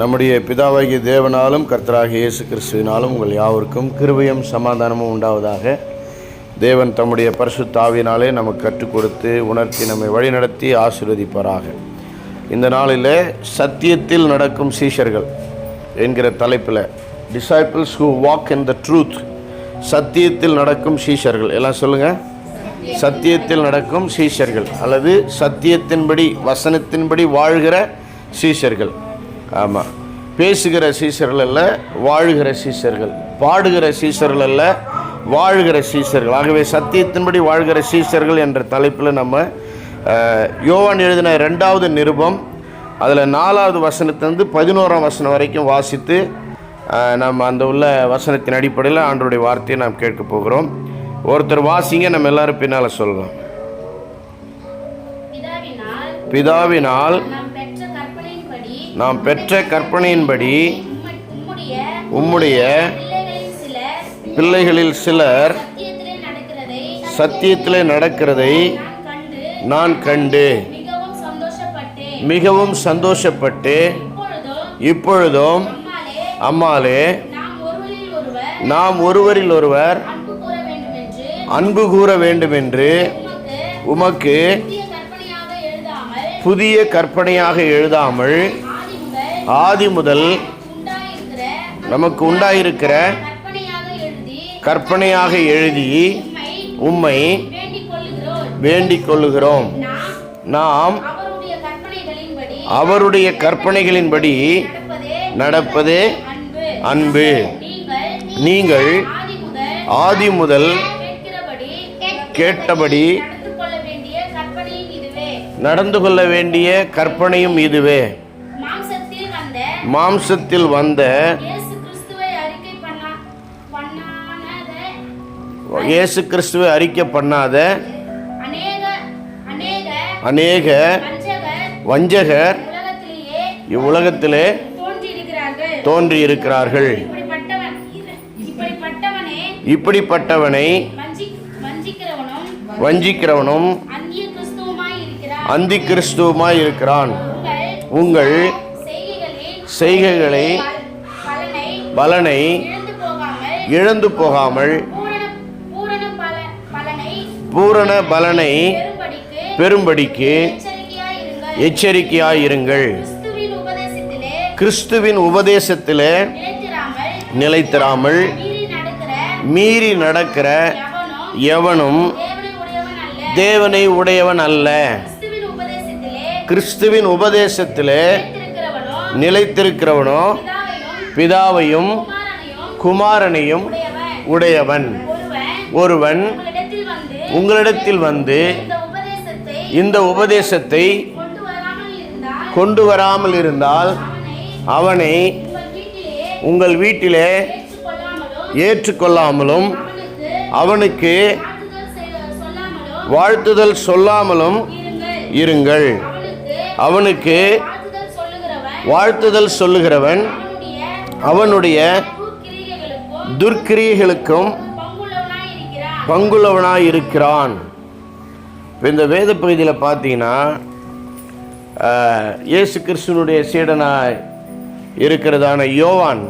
நம்முடைய பிதாவாகிய தேவனாலும் கர்த்தராகிய இயேசு கிறிஸ்துவினாலும் உங்கள் யாவருக்கும் கிருபையும் சமாதானமும் உண்டாவதாக. தேவன் தம்முடைய பரிசுத்த ஆவியினாலே நமக்கு கற்றுக் கொடுத்து உணர்த்தி நம்மை வழிநடத்தி ஆசீர்வதிப்பாராக. இந்த நாளில் சத்தியத்தில் நடக்கும் சீஷர்கள் என்கிற தலைப்பில் disciples who walk in the truth, சத்தியத்தில் நடக்கும் சீஷர்கள் எல்லாம் சொல்லுங்கள். சத்தியத்தில் நடக்கும் சீஷர்கள் அல்லது சத்தியத்தின்படி வசனத்தின்படி வாழ்கிற சீஷர்கள். ஆமாம், பேசுகிற சீஷர்கள் அல்ல, வாழ்கிற சீஷர்கள். பாடுகிற சீஷர்கள் அல்ல, வாழ்கிற சீஷர்கள். ஆகவே சத்தியத்தின்படி வாழ்கிற சீஷர்கள் என்ற தலைப்பில் நம்ம யோவான் எழுதின 2வது நிருபம் அதில் 4வது வசனத்திலிருந்து 11ஆம் வசனம் வரைக்கும் வாசித்து நம்ம அந்த உள்ள வசனத்தின் அடிப்படையில் ஆண்டவருடைய வார்த்தையை நாம் கேட்க போகிறோம். ஒருத்தர் வாசிங்க, நம்ம எல்லாரும் பின்னால் சொல்லலாம். பிதாவினால் நாம் பெற்ற கற்பனையின்படி உம்முடைய பிள்ளைகளில் சிலர் சத்தியத்திலே நடக்கிறதை நான் கண்டு மிகவும் சந்தோஷப்பட்டு இப்பொழுதும் அம்மாளே நாம் ஒருவரில் ஒருவர் அன்பு கூற வேண்டும் என்று உமக்கு புதிய கற்பனையாக எழுதாமல் ஆதி முதல் நமக்கு உண்டாயிருக்கிற கற்பனையாக எழுதி உம்மை வேண்டிக் கொள்ளுகிறோம். நாம் அவருடைய கற்பனைகளின்படி நடப்பதே அன்பு. நீங்கள் ஆதி முதல் கேட்டபடி நடந்து கொள்ள வேண்டிய கற்பனையும் இதுவே. மாம்சத்தில் வந்த இயேசு கிறிஸ்துவை அறிக்கை பண்ணாத அநேக வஞ்சகர் இவ்வுலகத்திலே தோன்றியிருக்கிறார்கள். இப்படிப்பட்டவனை வஞ்சிக்கிறவனும் அந்தி கிறிஸ்துவுமாய் இருக்கிறான். உங்கள் செய்கைகளை பலனை இழந்து போகாமல் பூரண பலனை பெறும்படிக்கு எச்சரிக்கையாயிருங்கள். கிறிஸ்துவின் உபதேசத்திலே நிலைத்திராமல் மீறி நடக்கிற எவனும் தேவனை உடையவன் அல்ல. கிறிஸ்துவின் உபதேசத்திலே நிலைத்திருக்கிறவனோ பிதாவையும் குமாரனையும் உடையவன். ஒருவன் உங்களிடத்தில் வந்து இந்த உபதேசத்தை கொண்டு வராமல் இருந்தால் அவனை உங்கள் வீட்டிலே ஏற்றுக்கொள்ளாமலும் அவனுக்கு வாழ்த்துதல் சொல்லாமலும் இருங்கள். அவனுக்கு வாழ்த்துதல் சொல்லுகிறவன் அவனுடைய துர்க்கிரியைகளுக்கும் பங்குள்ளவனாயிருக்கிறான். இந்த வேத பகுதியில் பார்த்தீங்கன்னா இயேசு கிறிஸ்துவனுடைய சீடனாய் இருக்கிறதான யோவான்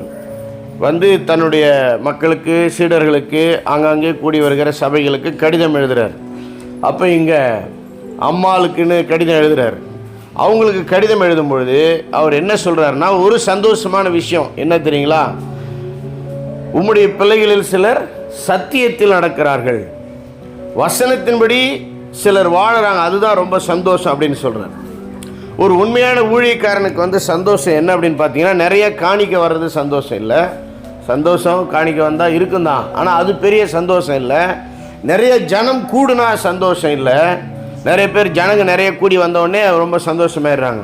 வந்து தன்னுடைய மக்களுக்கு சீடர்களுக்கு ஆங்காங்கே கூடி வருகிற சபைகளுக்கு கடிதம் எழுதுகிறார். அப்போ இங்கே அம்மாளுக்குன்னு கடிதம் எழுதுகிறார். அவங்களுக்கு கடிதம் எழுதும் பொழுது அவர் என்ன சொல்கிறாருன்னா, ஒரு சந்தோஷமான விஷயம் என்ன தெரியுங்களா? உம்முடைய பிள்ளைகளில் சிலர் சத்தியத்தில் நடக்கிறார்கள், வசனத்தின்படி சிலர் வாழறாங்க, அதுதான் ரொம்ப சந்தோஷம் அப்படின்னு சொல்கிறார். ஒரு உண்மையான ஊழியக்காரனுக்கு வந்து சந்தோஷம் என்ன அப்படின்னு பார்த்தீங்கன்னா, நிறைய காணிக்க வர்றது சந்தோஷம் இல்லை. சந்தோஷம் காணிக்க வந்தால் இருக்கும் தான், ஆனால் அது பெரிய சந்தோஷம் இல்லை. நிறைய ஜனம் கூடுனா சந்தோஷம் இல்லை. நிறைய பேர் ஜனங்க நிறைய கூடி வந்தோடனே ரொம்ப சந்தோஷமாயிடுறாங்க.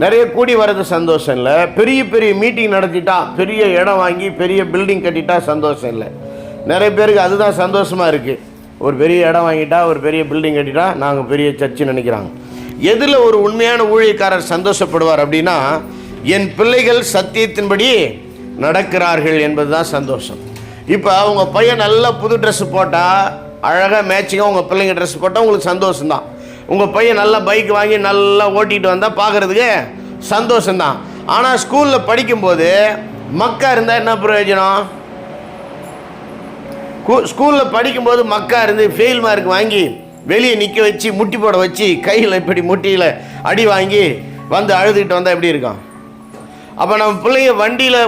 நிறைய கூடி வர்றது சந்தோஷம் இல்லை. பெரிய பெரிய மீட்டிங் நடத்திட்டா, பெரிய இடம் வாங்கி பெரிய பில்டிங் கட்டிட்டா சந்தோஷம் இல்லை. நிறைய பேருக்கு அதுதான் சந்தோஷமாக இருக்குது. ஒரு பெரிய இடம் வாங்கிட்டா, ஒரு பெரிய பில்டிங் கட்டிட்டா நாங்கள் பெரிய சர்ச்சுன்னு நினைக்கிறாங்க. எதில் ஒரு உண்மையான ஊழியக்காரர் சந்தோஷப்படுவார் அப்படின்னா, என் பிள்ளைகள் சத்தியத்தின்படி நடக்கிறார்கள் என்பது தான் சந்தோஷம். இப்போ அவங்க பையன் நல்லா புது ட்ரெஸ்ஸு போட்டால், அழகாக மேட்சிங்காக உங்கள் பிள்ளைங்க ட்ரெஸ் போட்டால் உங்களுக்கு சந்தோஷம்தான். உங்கள் பையன் நல்லா பைக் வாங்கி நல்லா ஓட்டிகிட்டு வந்தால் பார்க்குறதுக்கு சந்தோஷம்தான். ஆனால் ஸ்கூலில் படிக்கும்போது மக்கா இருந்தால் என்ன பிரயோஜனம்? ஸ்கூலில் படிக்கும்போது மக்கா இருந்து ஃபெயில் மார்க் வாங்கி வெளியே நிற்க வச்சு முட்டி போட வச்சு கையில் இப்படி முட்டியில் அடி வாங்கி வந்து அழுதுகிட்டு வந்தால் எப்படி இருக்கும்? அப்போ நம்ம பிள்ளைங்க வண்டியில்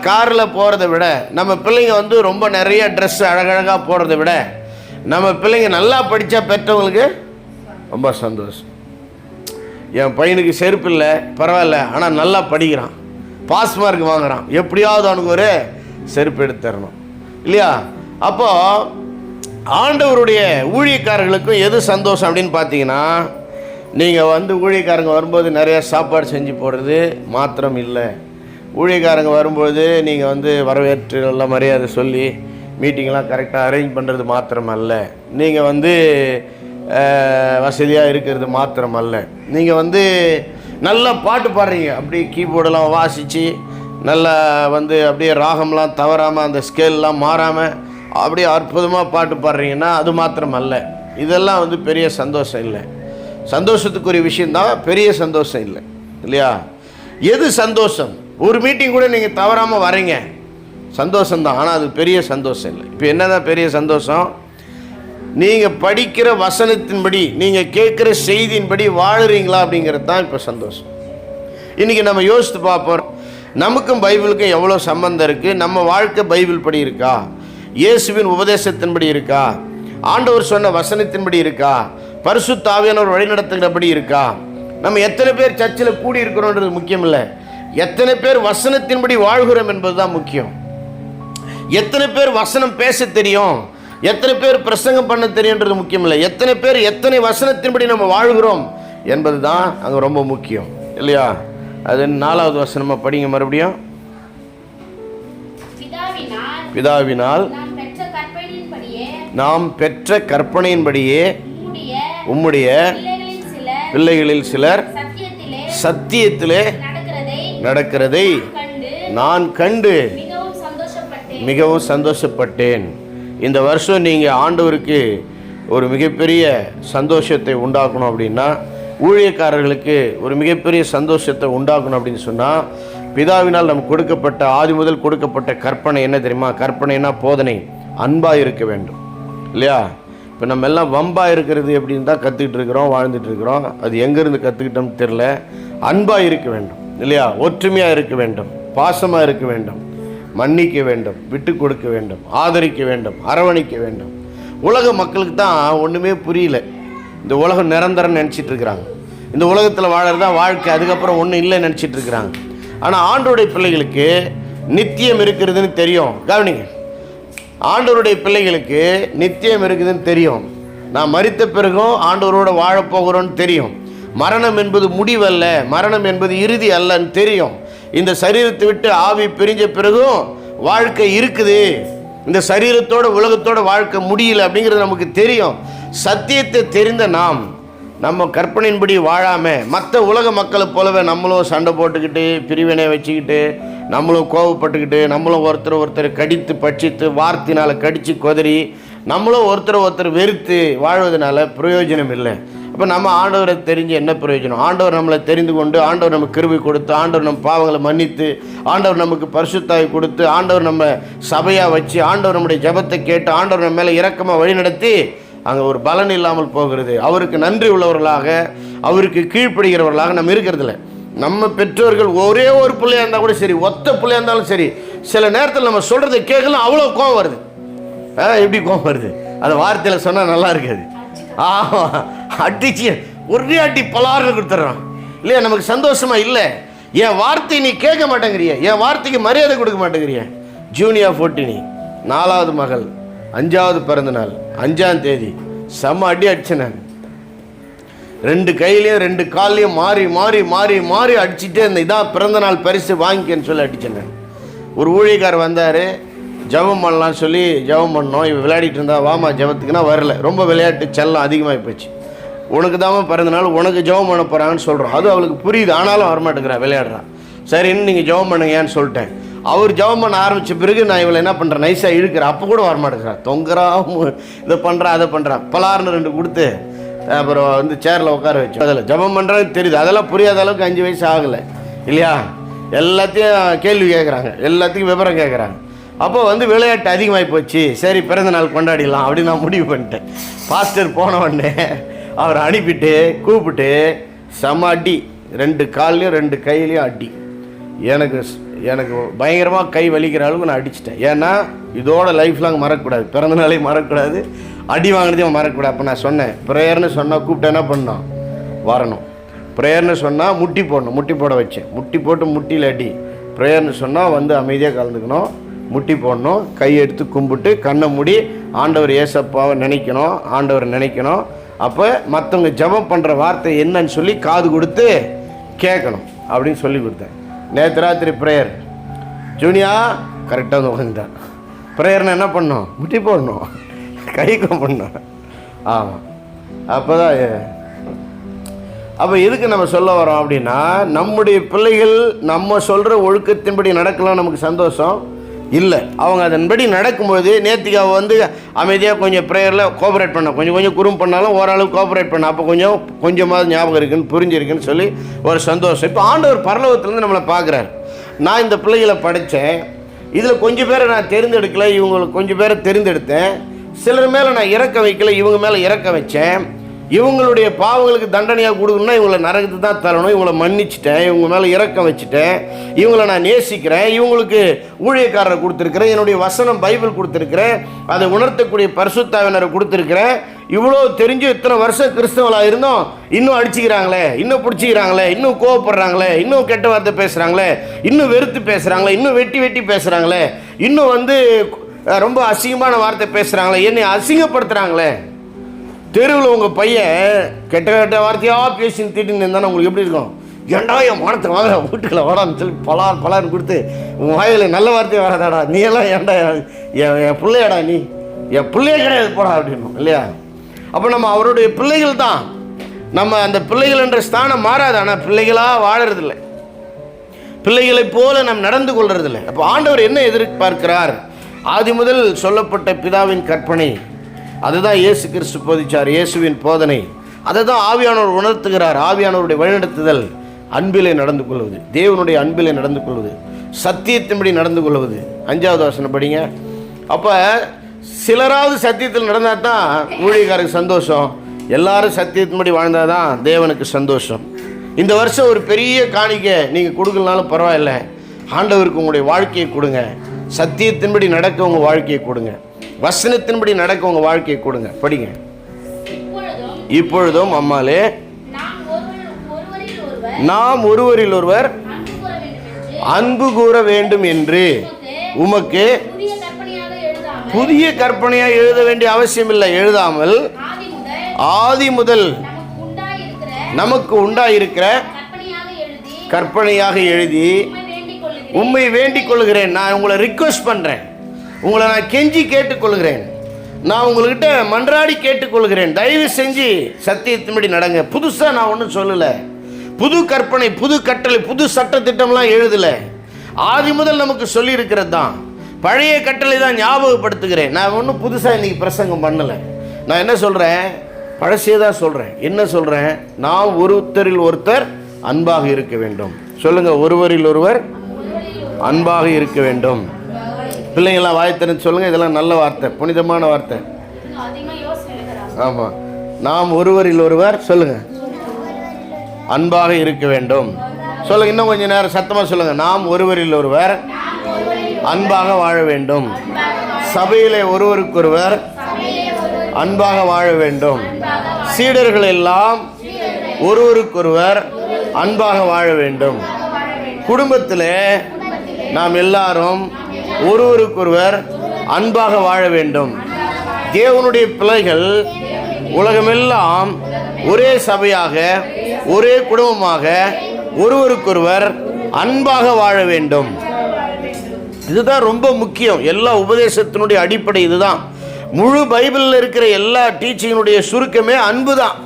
காரில் போகிறத விட, நம்ம பிள்ளைங்க வந்து ரொம்ப நிறைய ட்ரெஸ் அழகழகாக போடுறத விட, நம்ம பிள்ளைங்க நல்லா படித்தா பெற்றவங்களுக்கு ரொம்ப சந்தோஷம். என் பையனுக்கு செருப்பு இல்லை பரவாயில்ல, ஆனால் நல்லா படிக்கிறான், பாஸ் மார்க் வாங்குகிறான், எப்படியாவது அவனுக்கு ஒரு செருப்பு எடுத்து தரணும் இல்லையா? அப்போது ஆண்டவருடைய ஊழியக்காரர்களுக்கும் எது சந்தோஷம் அப்படின்னு பார்த்தீங்கன்னா, நீங்கள் வந்து ஊழியக்காரங்க வரும்போது நிறையா சாப்பாடு செஞ்சு போடுறது மாத்திரம் இல்லை, ஊழியக்காரங்க வரும்போது நீங்கள் வந்து வரவேற்று நல்ல மரியாதை சொல்லி மீட்டிங்லாம் கரெக்டாக அரேஞ்ச் பண்ணுறது மாத்திரம் அல்ல, நீங்கள் வந்து வசதியாக இருக்கிறது மாத்திரம் அல்ல, நீங்கள் வந்து நல்லா பாட்டு பாடுறீங்க, அப்படியே கீபோர்டெல்லாம் வாசித்து நல்லா வந்து அப்படியே ராகம்லாம் தவறாமல் அந்த ஸ்கேல்லாம் மாறாமல் அப்படியே அற்புதமாக பாட்டு பாடுறீங்கன்னா அது மாத்திரம் அல்ல. இதெல்லாம் வந்து பெரிய சந்தோஷம் இல்லை. சந்தோஷத்துக்குரிய விஷயந்தான், பெரிய சந்தோஷம் இல்லை இல்லையா? எது சந்தோஷம்? ஒரு மீட்டிங் கூட நீங்கள் தவறாமல் வரீங்க, சந்தோஷம்தான், ஆனால் அது பெரிய சந்தோஷம் இல்லை. இப்போ என்ன தான் பெரிய சந்தோஷம்? நீங்கள் படிக்கிற வசனத்தின்படி, நீங்கள் கேட்குற செய்தியின்படி வாழுறீங்களா அப்படிங்கிறது தான் இப்போ சந்தோஷம். இன்றைக்கி நம்ம யோசித்து பார்ப்போம், நமக்கும் பைபிளுக்கும் எவ்வளோ சம்பந்தம் இருக்குது? நம்ம வாழ்க்கை பைபிள் படி இருக்கா? இயேசுவின் உபதேசத்தின்படி இருக்கா? ஆண்டவர் சொன்ன வசனத்தின்படி இருக்கா? பரிசுத்த ஆவியானவர் வழிநடத்துகிறபடி இருக்கா? நம்ம எத்தனை பேர் சர்ச்சில் கூடி இருக்கிறோன்றது முக்கியம் இல்லை, எத்தனை பேர் வசனத்தின்படி வாழ்கிறோம் என்பது தான் முக்கியம். எத்தனை பேர் வசனம் பேச தெரியும், எத்தனை பேர் பிரசங்கம் பண்ண தெரியுன்றது முக்கியம் இல்லை, எத்தனை பேர் எத்தனை வசனத்தின்படி நம்ம வாழ்கிறோம் என்பது தான் அங்கே ரொம்ப முக்கியம் இல்லையா? அது 4வது வசனமாக படிங்க மறுபடியும். பிதாவினால் நாம் பெற்ற கற்பனையின்படியே உம்முடைய பிள்ளைகளில் சிலர் சத்தியத்திலே நடக்கிறதை நான் கண்டு மிகவும் சந்தோஷப்பட்டேன். இந்த வருஷம் நீங்கள் ஆண்டவருக்கு ஒரு மிகப்பெரிய சந்தோஷத்தை உண்டாக்கணும் அப்படின்னா, ஊழியக்காரர்களுக்கு ஒரு மிகப்பெரிய சந்தோஷத்தை உண்டாக்கணும் அப்படின்னு சொன்னால், பிதாவினால் நமக்கு கொடுக்கப்பட்ட ஆதி முதல் கொடுக்கப்பட்ட கற்பனை என்ன தெரியுமா? கற்பனைனா போதனை, அன்பாக இருக்க வேண்டும் இல்லையா? இப்போ நம்ம எல்லாம் வம்பாக இருக்கிறது எப்படின்னு தான் கற்றுக்கிட்டு இருக்கிறோம், வாழ்ந்துட்டு இருக்கிறோம். அது எங்கேருந்து கற்றுக்கிட்டோம்னு தெரில. அன்பாக இருக்க வேண்டும் இல்லையா? ஒற்றுமையாக இருக்க வேண்டும், பாசமாக இருக்க வேண்டும், மன்னிக்க வேண்டும், விட்டு கொடுக்க வேண்டும், ஆதரிக்க வேண்டும், அரவணைக்க வேண்டும். உலக மக்களுக்கு தான் ஒன்றுமே புரியல. இந்த உலகம் நிரந்தரம் நினச்சிட்டு இருக்கிறாங்க, இந்த உலகத்தில் வாழறது தான் வாழ்க்கை, அதுக்கப்புறம் ஒன்றும் இல்லைன்னு நினச்சிட்டு இருக்கிறாங்க. ஆனால் ஆண்டவருடைய பிள்ளைகளுக்கு நித்தியம் இருக்கிறதுன்னு தெரியும். கவனிங்க, ஆண்டவருடைய பிள்ளைகளுக்கு நித்தியம் இருக்குதுன்னு தெரியும். நான் மரித்த பிறகும் ஆண்டவரோடு வாழப்போகிறோன்னு தெரியும். மரணம் என்பது முடிவல்ல, மரணம் என்பது இறுதி அல்லன்னு தெரியும். இந்த சரீரத்தை விட்டு ஆவி பிரிஞ்ச பிறகும் வாழ்க்கை இருக்குது, இந்த சரீரத்தோட உலகத்தோட வாழ்க்கை முடியல அப்படிங்கிறது நமக்கு தெரியும். சத்தியத்தை தெரிந்த நம்ம கற்பனையின்படி வாழாமல் மற்ற உலக மக்களை போலவே நம்மளும் சண்டை போட்டுக்கிட்டு, பிரிவினை வச்சுக்கிட்டு, நம்மளும் கோவப்பட்டுக்கிட்டு, நம்மளும் ஒருத்தர் கடித்து பட்சித்து, வார்த்தையினால் கடித்து கொதறி, நம்மளும் ஒருத்தர் வெறுத்து வாழ்வதனால பிரயோஜனம் இல்லை. அப்போ நம்ம ஆண்டவரை தெரிஞ்சு என்ன பிரயோஜனம்? ஆண்டவர் நம்மளை தெரிந்து கொண்டு, ஆண்டவர் நமக்கு கிருபை கொடுத்து, ஆண்டவர் நம்ம பாவங்களை மன்னித்து, ஆண்டவர் நமக்கு பரிசுத்தாவி கொடுத்து, ஆண்டவர் நம்ம சபையாக வச்சு, ஆண்டவர் நம்முடைய ஜெபத்தை கேட்டு, ஆண்டவர் நம்ம மேலே இரக்கமாக வழிநடத்தி அங்கே ஒரு பலன் இல்லாமல் போகிறது. அவருக்கு நன்றி உள்ளவர்களாக, அவருக்கு கீழ்ப்படுகிறவர்களாக நம்ம இருக்கிறதில்ல. நம்ம பெற்றோர்கள் ஒரே ஒரு பிள்ளையாக இருந்தால் கூட சரி, ஒத்த பிள்ளையாக இருந்தாலும் சரி, சில நேரத்தில் நம்ம சொல்கிறத கேட்கலாம், அவ்வளோ கோவம் வருது. எப்படி கோவம் வருது? அந்த வார்த்தையில் சொன்னால் நல்லா இருக்காது. அடிச்சு ஒரே அடி பலாறுன்னு கொடுத்துட்றான் இல்லையா? நமக்கு சந்தோஷமா இல்லை. என் வார்த்தை நீ கேட்க மாட்டேங்கிறிய, என் வார்த்தைக்கு மரியாதை கொடுக்க மாட்டேங்கிறிய. ஜூனியா 14 4வது மகள் 5வது பிறந்த நாள் 5ஆம் தேதி செம்ம அடி அடிச்சேன். நான் 2 கையிலையும் 2 கால்லையும் மாறி மாறி மாறி மாறி அடிச்சுட்டே இருந்தேன். இதான் பிறந்த நாள் பரிசு வாங்கிக்கன்னு சொல்லி அடித்தேன். நான் ஒரு ஊழியக்காரர் வந்தார், ஜெபம் பண்ணலான்னு சொல்லி ஜெபம் பண்ணோம். இவன் விளையாடிட்டு இருந்தா, வாமா ஜெபத்துக்குன்னா வரல, ரொம்ப விளையாட்டு செல்லம் அதிகமாகி போச்சு. உனக்கு தான் பிறந்தனால உனக்கு ஜெபம் பண்ண போகிறாங்கன்னு சொல்கிறோம். அது அவளுக்கு புரியுது, ஆனாலும் வரமாட்டேங்கிறான், விளையாடுறான். சரின்னு நீங்கள் ஜெபம் பண்ணுங்கன்னு சொல்லிட்டேன். அவர் ஜெபம் பண்ண ஆரம்பித்த பிறகு நான் இவளை என்ன பண்ணுறேன், நைஸாக இழுக்கிறேன். அப்போ கூட வரமாட்டேங்கிறான், தொங்குறா, இதை பண்ணுறான் அதை பண்ணுறான். பலார்னு 2 கொடுத்து அப்புறம் சேரில் உட்கார வச்சோம். அதில் ஜெபம் பண்ணுறது தெரியுது, அதெல்லாம் புரியாத அளவுக்கு 5 வயசு ஆகலை இல்லையா? எல்லாத்தையும் கேள்வி கேட்குறாங்க, எல்லாத்துக்கும் விவரம் கேட்குறாங்க. அப்போ வந்து விளையாட்டு அதிகமாகி போச்சு. சரி, பிறந்த நாள் கொண்டாடிடலாம் அப்படின்னு நான் முடிவு பண்ணிட்டேன். பாஸ்டர் போன உடனே அவரை அனுப்பிட்டு கூப்பிட்டு செம அடி, 2 கால்லையும் 2 கையிலையும் அடி. எனக்கு பயங்கரமாக கை வலிக்கிற அளவுக்கு நான் அடிச்சிட்டேன். ஏன்னா இதோட லைஃப் லாங் மறக்கக்கூடாது, பிறந்த நாளையும் மறக்கக்கூடாது, அடி வாங்கினதையும் மறக்கக்கூடாது. அப்போ நான் சொன்னேன், ப்ரேயர்னு சொன்னால் கூப்பிட்டு என்ன பண்ணோம், வரணும். ப்ரேயர்னு சொன்னால் முட்டி போடணும், முட்டி போட வச்சேன். முட்டி போட்டு முட்டியில் அடி. ப்ரேயர்னு சொன்னால் வந்து அமைதியாக கலந்துக்கணும், முட்டி போடணும், கையெடுத்து கும்பிட்டு கண்ணை மூடி ஆண்டவர் ஏசப்பாவை நினைக்கணும், ஆண்டவரை நினைக்கணும். அப்போ மற்றவங்க ஜெபம் பண்ணுற வார்த்தை என்னன்னு சொல்லி காது கொடுத்து கேட்கணும் அப்படின்னு சொல்லி கொடுத்தேன். நேற்று ராத்திரி ப்ரேயர் ஜூனியா கரெக்டாக வந்து உட்காந்துட்டான். ப்ரேயர்னு என்ன பண்ணோம், முட்டி போடணும், கைக்கும் பண்ணணும். ஆமாம், அப்போ தான். அப்போ எதுக்கு நம்ம சொல்ல வரோம் அப்படின்னா, நம்முடைய பிள்ளைகள் நம்ம சொல்கிற ஒழுக்கத்தின்படி நடக்கலாம், நமக்கு சந்தோஷம் இல்லை. அவங்க அதன்படி நடக்கும்போது, நேற்றுக்கு அவள் வந்து அமைதியாக கொஞ்சம் ப்ரேயரில் கோஆப்ரேட் பண்ண, கொஞ்சம் குறும் பண்ணாலும் ஓரளவுக்கு கோஆப்ரேட் பண்ண, அப்போ கொஞ்சமாவது ஞாபகம் இருக்குன்னு புரிஞ்சிருக்குன்னு சொல்லி ஒரு சந்தோஷம். இப்போ ஆண்டவர் பரலோகத்துலேருந்து நம்மளை பார்க்குறாரு. நான் இந்த பிள்ளைகளை படித்தேன், இதில் கொஞ்சம் பேரை நான் தேர்ந்தெடுக்கலை, இவங்களுக்கு கொஞ்சம் பேரை தேர்ந்தெடுத்தேன். சிலர் மேலே நான் இறக்க வைக்கல, இவங்க மேலே இறக்க வச்சேன். இவங்களுடைய பாவங்களுக்கு தண்டனையாக கொடுக்கணும்னா இவங்களை நரகத்து தான் தரணும். இவங்களை மன்னிச்சிட்டேன், இவங்க மேலே இறக்கம் வச்சுட்டேன், இவங்களை நான் நேசிக்கிறேன், இவங்களுக்கு ஊழியக்காரரை கொடுத்துருக்கிறேன், என்னுடைய வசனம் பைபிள் கொடுத்துருக்கிறேன், அதை உணர்த்தக்கூடிய பரிசுத்தாவினரை கொடுத்துருக்கிறேன். இவ்வளோ தெரிஞ்சு இத்தனை வருஷம் கிறிஸ்தவர்களாக இருந்தோம், இன்னும் அடிச்சுக்கிறாங்களே, இன்னும் பிடிச்சிக்கிறாங்களே, இன்னும் கோவப்படுறாங்களே, இன்னும் கெட்ட வார்த்தை பேசுகிறாங்களே, இன்னும் வெறுத்து பேசுகிறாங்களே, இன்னும் வெட்டி பேசுகிறாங்களே, இன்னும் வந்து ரொம்ப அசிங்கமான வார்த்தை பேசுகிறாங்களே, என்னை அசிங்கப்படுத்துகிறாங்களே. தெருவில் உங்கள் பையன் கெட்ட வார்த்தையாக பேசின்னு திட்டின்னு இருந்தாலும் உங்களுக்கு எப்படி இருக்கும்? ஏண்டா என் மானத்தை வாங்க, வீட்டுக்குள்ள வாடான்னு சொல்லி பலான்னு கொடுத்து உங்கள் வாயில் நல்ல வார்த்தையை வராதாடா, நீ எல்லாம் ஏன்டா என் பிள்ளையாடா, நீ என் பிள்ளையே கிடையாது போடா அப்படின்னும் இல்லையா? அப்போ நம்ம அவருடைய பிள்ளைகள் தான். நம்ம அந்த பிள்ளைகள் என்ற ஸ்தானம் மாறாது, ஆனால் பிள்ளைகளாக வாழறதில்லை, பிள்ளைகளை போல நாம் நடந்து கொள்றதில்லை. அப்போ ஆண்டவர் என்ன எதிர்பார்க்கிறார்? ஆதி முதல் சொல்லப்பட்ட பிதாவின் கற்பனை, அதுதான் இயேசு கிறிஸ்து போதிச்சார், இயேசுவின் போதனை, அதை தான் ஆவியானவர் உணர்த்துகிறார். ஆவியானவருடைய வழிநடத்துதல் அன்பிலே நடந்து கொள்வது, தேவனுடைய அன்பிலே நடந்து கொள்வது, சத்தியத்தின்படி நடந்து கொள்வது. 5வது வசனம் படிங்க. அப்போ சிலராவது சத்தியத்தில் நடந்தால் தான் ஊழியக்காரருக்கு சந்தோஷம், எல்லாரும் சத்தியத்தின்படி வாழ்ந்தால் தான் தேவனுக்கு சந்தோஷம். இந்த வருஷம் ஒரு பெரிய காணிக்கை நீங்கள் கொடுக்கலனாலும் பரவாயில்லை, ஆண்டவருக்கு உங்களுடைய வாழ்க்கையை கொடுங்க, சத்தியத்தின்படி நடக்க உங்கள் வாழ்க்கையை கொடுங்க, வசனத்தின்படி நடக்க உங்கள் வாழ்க்கையை கொடுங்க. படிங்க. இப்பொழுதும் அம்மாலே நாம் ஒருவரில் ஒருவர் அன்பு கூற வேண்டும் என்று உமக்கு புதிய கற்பனையாக எழுத வேண்டிய அவசியம் இல்லை. எழுதாமல் ஆதி முதல் நமக்கு உண்டாயிருக்கிற கற்பனையாக எழுதி உம்மை வேண்டிக் கொள்கிறேன். நான் உங்களை ரிக்வெஸ்ட் பண்ணுறேன், உங்களை நான் கெஞ்சி கேட்டுக்கொள்கிறேன், நான் உங்கள்கிட்ட மன்றாடி கேட்டுக்கொள்கிறேன், தயவு செஞ்சு சத்தியத்தின்படி நடங்க. புதுசாக நான் ஒன்றும் சொல்லலை, புது கற்பனை, புது கட்டளை, புது சட்டத்திட்டம்லாம் எழுதலை, ஆதி முதல் நமக்கு சொல்லியிருக்கிறது தான். பழைய கட்டளை தான் ஞாபகப்படுத்துகிறேன். நான் ஒன்றும் புதுசாக இன்றைக்கி பிரசங்கம் பண்ணலை. நான் என்ன சொல்கிறேன், பழசே தான் சொல்கிறேன். என்ன சொல்கிறேன்? நாம் ஒருத்தரில் ஒருத்தர் அன்பாக இருக்க வேண்டும். சொல்லுங்கள், ஒருவரில் ஒருவர் அன்பாக இருக்க வேண்டும். பிள்ளைங்களாம் வாய்த்திறந்து சொல்லுங்கள், இதெல்லாம் நல்ல வார்த்தை, புனிதமான வார்த்தை. ஆமாம், நாம் ஒருவரில் ஒருவர் சொல்லுங்கள் அன்பாக இருக்க வேண்டும். சொல்லுங்கள், இன்னும் கொஞ்சம் நேரம் சத்தமாக சொல்லுங்கள். நாம் ஒருவரில் ஒருவர் அன்பாக வாழ வேண்டும். சபையிலே ஒருவருக்கொருவர் அன்பாக வாழ வேண்டும். சீடர்கள் எல்லாம் ஒருவருக்கொருவர் அன்பாக வாழ வேண்டும். குடும்பத்தில் நாம் எல்லாரும் ஒருவருக்கொருவர் அன்பாக வாழ வேண்டும். தேவனுடைய பிள்ளைகள் உலகமெல்லாம் ஒரே சபையாக, ஒரே குடும்பமாக ஒருவருக்கொருவர் அன்பாக வாழ வேண்டும். இதுதான் ரொம்ப முக்கியம். எல்லா உபதேசத்தினுடைய அடிப்படை இதுதான். முழு பைபிளில் இருக்கிற எல்லா டீச்சிங்கினுடைய சுருக்கமே அன்பு தான்.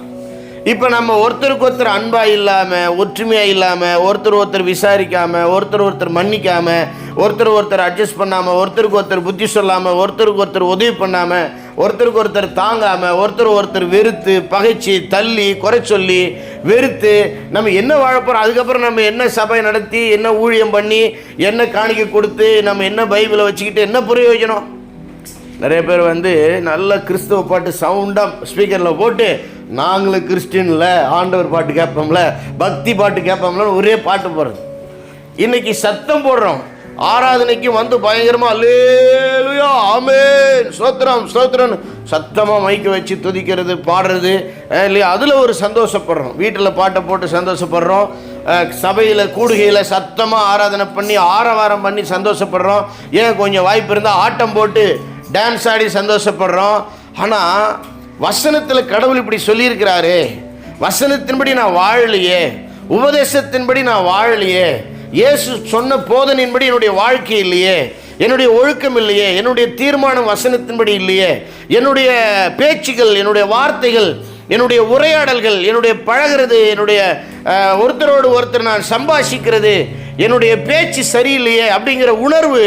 இப்போ நம்ம ஒருத்தருக்கு ஒருத்தர் அன்பாக இல்லாமல், ஒற்றுமையாக இல்லாமல், ஒருத்தர் விசாரிக்காமல், ஒருத்தர் மன்னிக்காமல், ஒருத்தர் அட்ஜஸ்ட் பண்ணாமல், ஒருத்தருக்கு ஒருத்தர் புத்தி சொல்லாமல், ஒருத்தருக்கு ஒருத்தர் உதவி பண்ணாமல் ஒருத்தருக்கு ஒருத்தர் தாங்காமல் ஒருத்தர் வெறுத்து பகைச்சி தள்ளி குறை சொல்லி வெறுத்து நம்ம என்ன வாழப்போகிறோம்? அதுக்கப்புறம் நம்ம என்ன சபை நடத்தி என்ன ஊழியம் பண்ணி என்ன காணிக்கை கொடுத்து நம்ம என்ன பைபிளை வச்சுக்கிட்டு என்ன பிரயோஜனம்? நிறைய பேர் வந்து நல்ல கிறிஸ்தவ பாட்டு சவுண்டாக ஸ்பீக்கரில் போட்டு நாங்களும் கிறிஸ்டின்ல ஆண்டவர் பாட்டு கேட்போம்ல, பக்தி பாட்டு கேட்போம்ல, ஒரே பாட்டு போடுறது. இன்னைக்கு சத்தம் போடுறோம், ஆராதனைக்கு வந்து பயங்கரமாக அல்லேலூயா ஆமென் ஸ்தோத்திரம் ஸ்தோத்திரம்னு சத்தமாக மைக்க வச்சு துதிக்கிறது பாடுறது இல்லையா? அதில் ஒரு சந்தோஷப்படுறோம். வீட்டில் பாட்டை போட்டு சந்தோஷப்படுறோம், சபையில் கூடுகையில் சத்தமாக ஆராதனை பண்ணி ஆரவாரம் பண்ணி சந்தோஷப்படுறோம். ஏன் கொஞ்சம் வாய்ப்பு இருந்தால் ஆட்டம் போட்டு டான்ஸ் ஆடி சந்தோஷப்படுறோம். ஆனால் வசனத்தில் கடவுள் இப்படி சொல்லியிருக்கிறாரு, வசனத்தின்படி நான் வாழலையே, உபதேசத்தின்படி நான் வாழலையே, இயேசு சொன்ன போதனையின்படி என்னுடைய வாழ்க்கை இல்லையே, என்னுடைய ஒழுக்கம் இல்லையே, என்னுடைய தீர்மானம் வசனத்தின்படி இல்லையே, என்னுடைய பேச்சுகள், என்னுடைய வார்த்தைகள், என்னுடைய உரையாடல்கள், என்னுடைய பழகிறது, என்னுடைய ஒருத்தரோடு ஒருத்தர் நான் சம்பாஷிக்கிறது, என்னுடைய பேச்சு சரியில்லையே அப்படிங்கிற உணர்வு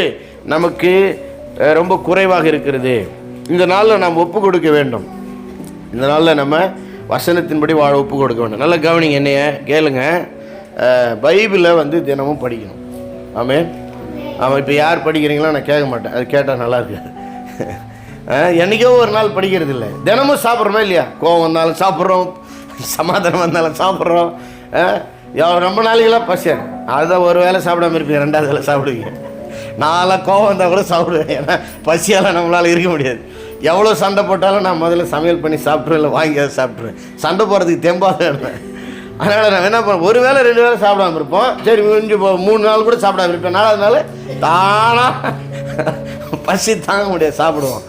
நமக்கு ரொம்ப குறைவாக இருக்கிறது. இந்த நாளில் நாம் ஒப்பு கொடுக்க வேண்டும். இந்த நாளில் நம்ம வசனத்தின்படி வாழ ஒப்பு கொடுக்க வேண்டும். நல்லா கவனிங்க, என்னைய கேளுங்க. பைபிளை வந்து தினமும் படிக்கணும். ஆமென். ஆமாம், இப்போ யார் படிக்கிறீங்களோ நான் கேட்க மாட்டேன், அது கேட்டால் நல்லாயிருக்கு. என்றைக்கோ ஒரு நாள் படிக்கிறது இல்லை, தினமும் சாப்பிட்றோமா இல்லையா? கோவம் வந்தாலும் சாப்பிட்றோம், சமாதானம் வந்தாலும் சாப்பிட்றோம். ரொம்ப நாளைக்கெல்லாம் பசியாது, அதுதான் ஒரு வேளை சாப்பிடாமல் இருப்பீங்க, ரெண்டாவது வேளை சாப்பிடுவீங்க. நான்லாம் கோவம் வந்தால் கூட சாப்பிடுவேன், ஏன்னா பசியால் நம்மளால் இருக்க முடியாது. எவ்வளோ சண்டை போட்டாலும் நான் முதல்ல சமையல் பண்ணி சாப்பிட்ருவேன், இல்லை வாங்கி அதை சாப்பிட்ருவேன். சண்டை போகிறதுக்கு தெம்பாக இருப்பேன். அதனால் நான் என்ன பண்ணுவேன், ஒரு வேளை 2 வேளை சாப்பிடாமல் இருப்போம். சரி, கொஞ்சம் 3 நாள் கூட சாப்பிடாம இருப்பேன். 4வது நாள் தானாக பசி தாங்க முடியாது, சாப்பிடுவோம்.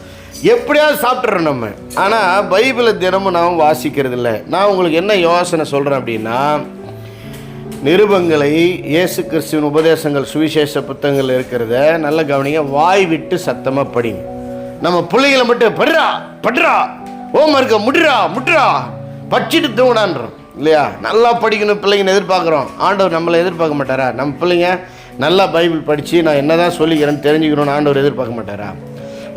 எப்படியாவது சாப்பிட்றோம் நம்ம. ஆனால் பைபிளை தினமும் நாம் வாசிக்கிறது இல்லை. நான் உங்களுக்கு என்ன யோசனை சொல்கிறேன் அப்படின்னா, நிருபங்களை, இயேசு கிறிஸ்துவின் உபதேசங்கள், சுவிசேஷ புத்தகங்கள் இருக்கிறத நல்ல கவனிங்க, வாய் விட்டு சத்தமாக படிங்க. நம்ம பிள்ளைகளை மட்டும் படுறா ஓம் இருக்க முட்டுறா படிச்சுட்டு தூங்கினான்றோம் இல்லையா? நல்லா படிக்கணும் பிள்ளைங்கன்னு எதிர்பார்க்குறோம். ஆண்டவர் நம்மளை எதிர்பார்க்க மாட்டாரா? நம்ம பிள்ளைங்க நல்லா பைபிள் படித்து நான் என்ன தான் சொல்லிக்கிறேன்னு தெரிஞ்சுக்கணும்னு ஆண்டவர் எதிர்பார்க்க மாட்டாரா?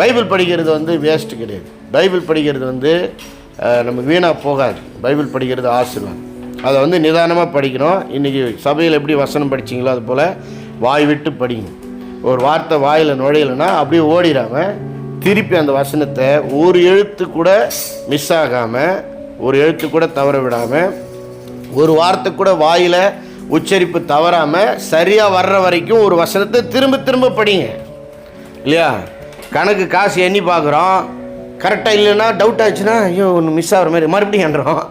பைபிள் படிக்கிறது வந்து வேஸ்ட்டு கிடையாது. பைபிள் படிக்கிறது வந்து நமக்கு வீணாக போகாது. பைபிள் படிக்கிறது ஆசீர்வாதம். அதை வந்து நிதானமாக படிக்கணும். இன்றைக்கி சபையில் எப்படி வசனம் படிச்சிங்களோ அது போல் வாய் விட்டு படிங்க. ஒரு வார்த்தை வாயில் நுழையலைன்னா அப்படியே ஓடிடாமல் திருப்பி அந்த வசனத்தை ஒரு எழுத்து கூட மிஸ் ஆகாமல், ஒரு எழுத்து கூட தவற விடாமல், ஒரு வார்த்தை கூட வாயில் உச்சரிப்பு தவறாமல் சரியாக வர்ற வரைக்கும் ஒரு வசனத்தை திரும்ப திரும்ப படிங்க இல்லையா? கணக்கு காசு எண்ணி பார்க்குறோம், கரெக்டாக இல்லைன்னா டவுட் ஆச்சுன்னா ஐயோ ஒன்று மிஸ் ஆகிற மாதிரி மறுபடியும் எண்ணுறோம்.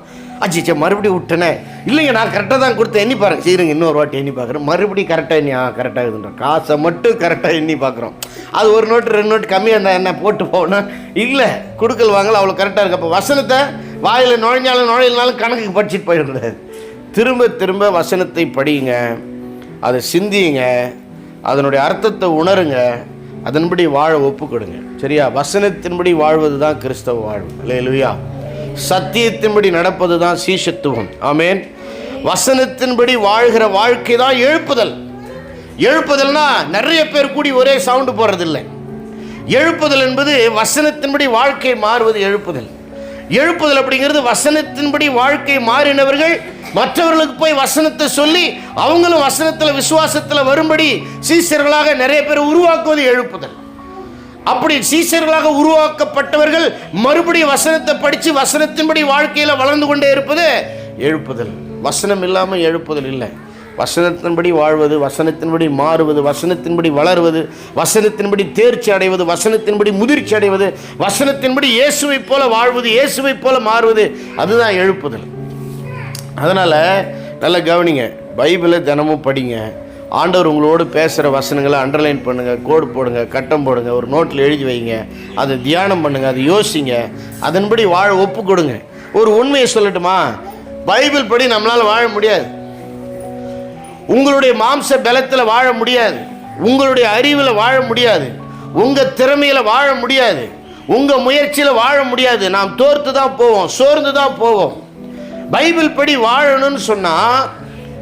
அச்சிச்சா மறுபடியும் விட்டனே, இல்லைங்க நான் கரெக்டாக தான் கொடுத்தேன், எண்ணி பாருங்க. சரிங்க, இன்னொரு வாட்டி எண்ணி பார்க்குறேன், மறுபடியும் கரெக்டாக எண்ணி கரெக்டாக இருக்குன்றோம். காசை மட்டும் கரெக்டாக எண்ணி பார்க்குறோம். அது 1 நோட்டு 2 நோட்டு கம்மியாக இருந்தால் என்ன போட்டு போகணும் இல்லை, கொடுக்கல் வாங்கல அவ்வளோ கரெக்டாக இருக்கு. அப்போ வசனத்தை வாயில் நுழையினாலும் கணக்குக்கு படிச்சுட்டு போயிடக்கூடாது. திரும்ப திரும்ப வசனத்தை படியுங்க, அதை சிந்தியுங்க, அதனுடைய அர்த்தத்தை உணருங்க, அதன்படி வாழ ஒப்பு கொடுங்க. சரியா? வசனத்தின்படி வாழ்வது தான் கிறிஸ்தவ வாழ்வு. அல்லேலூயா. சத்தியத்தின்படி நடப்பது தான் சீஷத்துவம். ஆமென். வசனத்தின்படி வாழ்கிற வாழ்க்கை தான் எழுப்புதல். எழுப்புதல்னா நிறைய பேர் கூடி ஒரே சவுண்டு போடுறதில்லை. எழுப்புதல் என்பது வசனத்தின்படி வாழ்க்கை மாறுவது எழுப்புதல். எழுப்புதல் அப்படிங்கிறது வசனத்தின்படி வாழ்க்கை மாறினவர்கள் மற்றவர்களுக்கு போய் வசனத்தை சொல்லி அவங்களும் வசனத்தில் விசுவாசத்தில் வரும்படி சீஷர்களாக நிறைய பேர் உருவாக்குவது எழுப்புதல். அப்படி சீஷர்களாக உருவாக்கப்பட்டவர்கள் மறுபடியும் வசனத்தை படித்து வசனத்தின்படி வாழ்க்கையில் வளர்ந்து கொண்டே இருப்பது எழுப்புதல். வசனம் இல்லாமல் எழுப்புதல் இல்லை. வசனத்தின்படி வாழ்வது, வசனத்தின்படி மாறுவது, வசனத்தின்படி வளருவது, வசனத்தின்படி தேர்ச்சி அடைவது, வசனத்தின்படி முதிர்ச்சி அடைவது, வசனத்தின்படி இயேசுவை போல வாழ்வது, இயேசுவை போல மாறுவது, அதுதான் எழுப்புதல். அதனால் நல்லா கவனிங்க, பைபிளை தினமும் படிங்க. ஆண்டவர் உங்களோடு பேசுகிற வசனங்களை அண்டர்லைன் பண்ணுங்கள், கோடு போடுங்க, கட்டம் போடுங்க, ஒரு நோட்டில் எழுதி வைங்க, அதை தியானம் பண்ணுங்கள், அதை யோசிங்க, அதன்படி வாழ ஒப்பு கொடுங்க. ஒரு உண்மையை சொல்லட்டுமா? பைபிள் படி நம்மளால் வாழ முடியாது. உங்களுடைய மாம்ச பலத்தில் வாழ முடியாது, உங்களுடைய அறிவில் வாழ முடியாது, உங்கள் திறமையில் வாழ முடியாது, உங்கள் முயற்சியில் வாழ முடியாது. நாம் தோர்த்து தான் போவோம், சோர்ந்து தான் போவோம். பைபிள் படி வாழணும்னு சொன்னால்,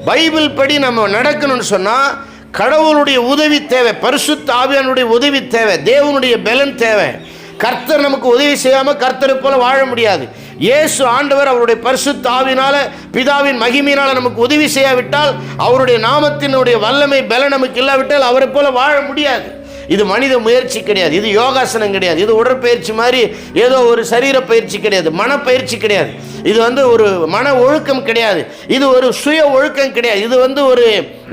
பைபிள் படி நம்ம நடக்கணும்னு சொன்னால் கடவுளுடைய உதவி தேவை, பரிசுத்த ஆவியானுடைய உதவி தேவை, தேவனுடைய பலன் தேவை. கர்த்தர் நமக்கு உதவி செய்யாமல் கர்த்தரை போல வாழ முடியாது. இயேசு ஆண்டவர் அவருடைய பரிசுத்த ஆவியினால பிதாவின் மகிமையினால நமக்கு உதவி செய்யாவிட்டால், அவருடைய நாமத்தினுடைய வல்லமை பலம் நமக்கு இல்லாவிட்டால் அவரை போல வாழ முடியாது. இது மனித முயற்சி கிடையாது, இது யோகாசனம் கிடையாது, இது உடற்பயிற்சி மாதிரி ஏதோ ஒரு சரீர பயிற்சி கிடையாது, மனப்பயிற்சி கிடையாது, இது ஒரு மன ஒழுக்கம் கிடையாது, இது ஒரு சுய ஒழுக்கம் கிடையாது, இது ஒரு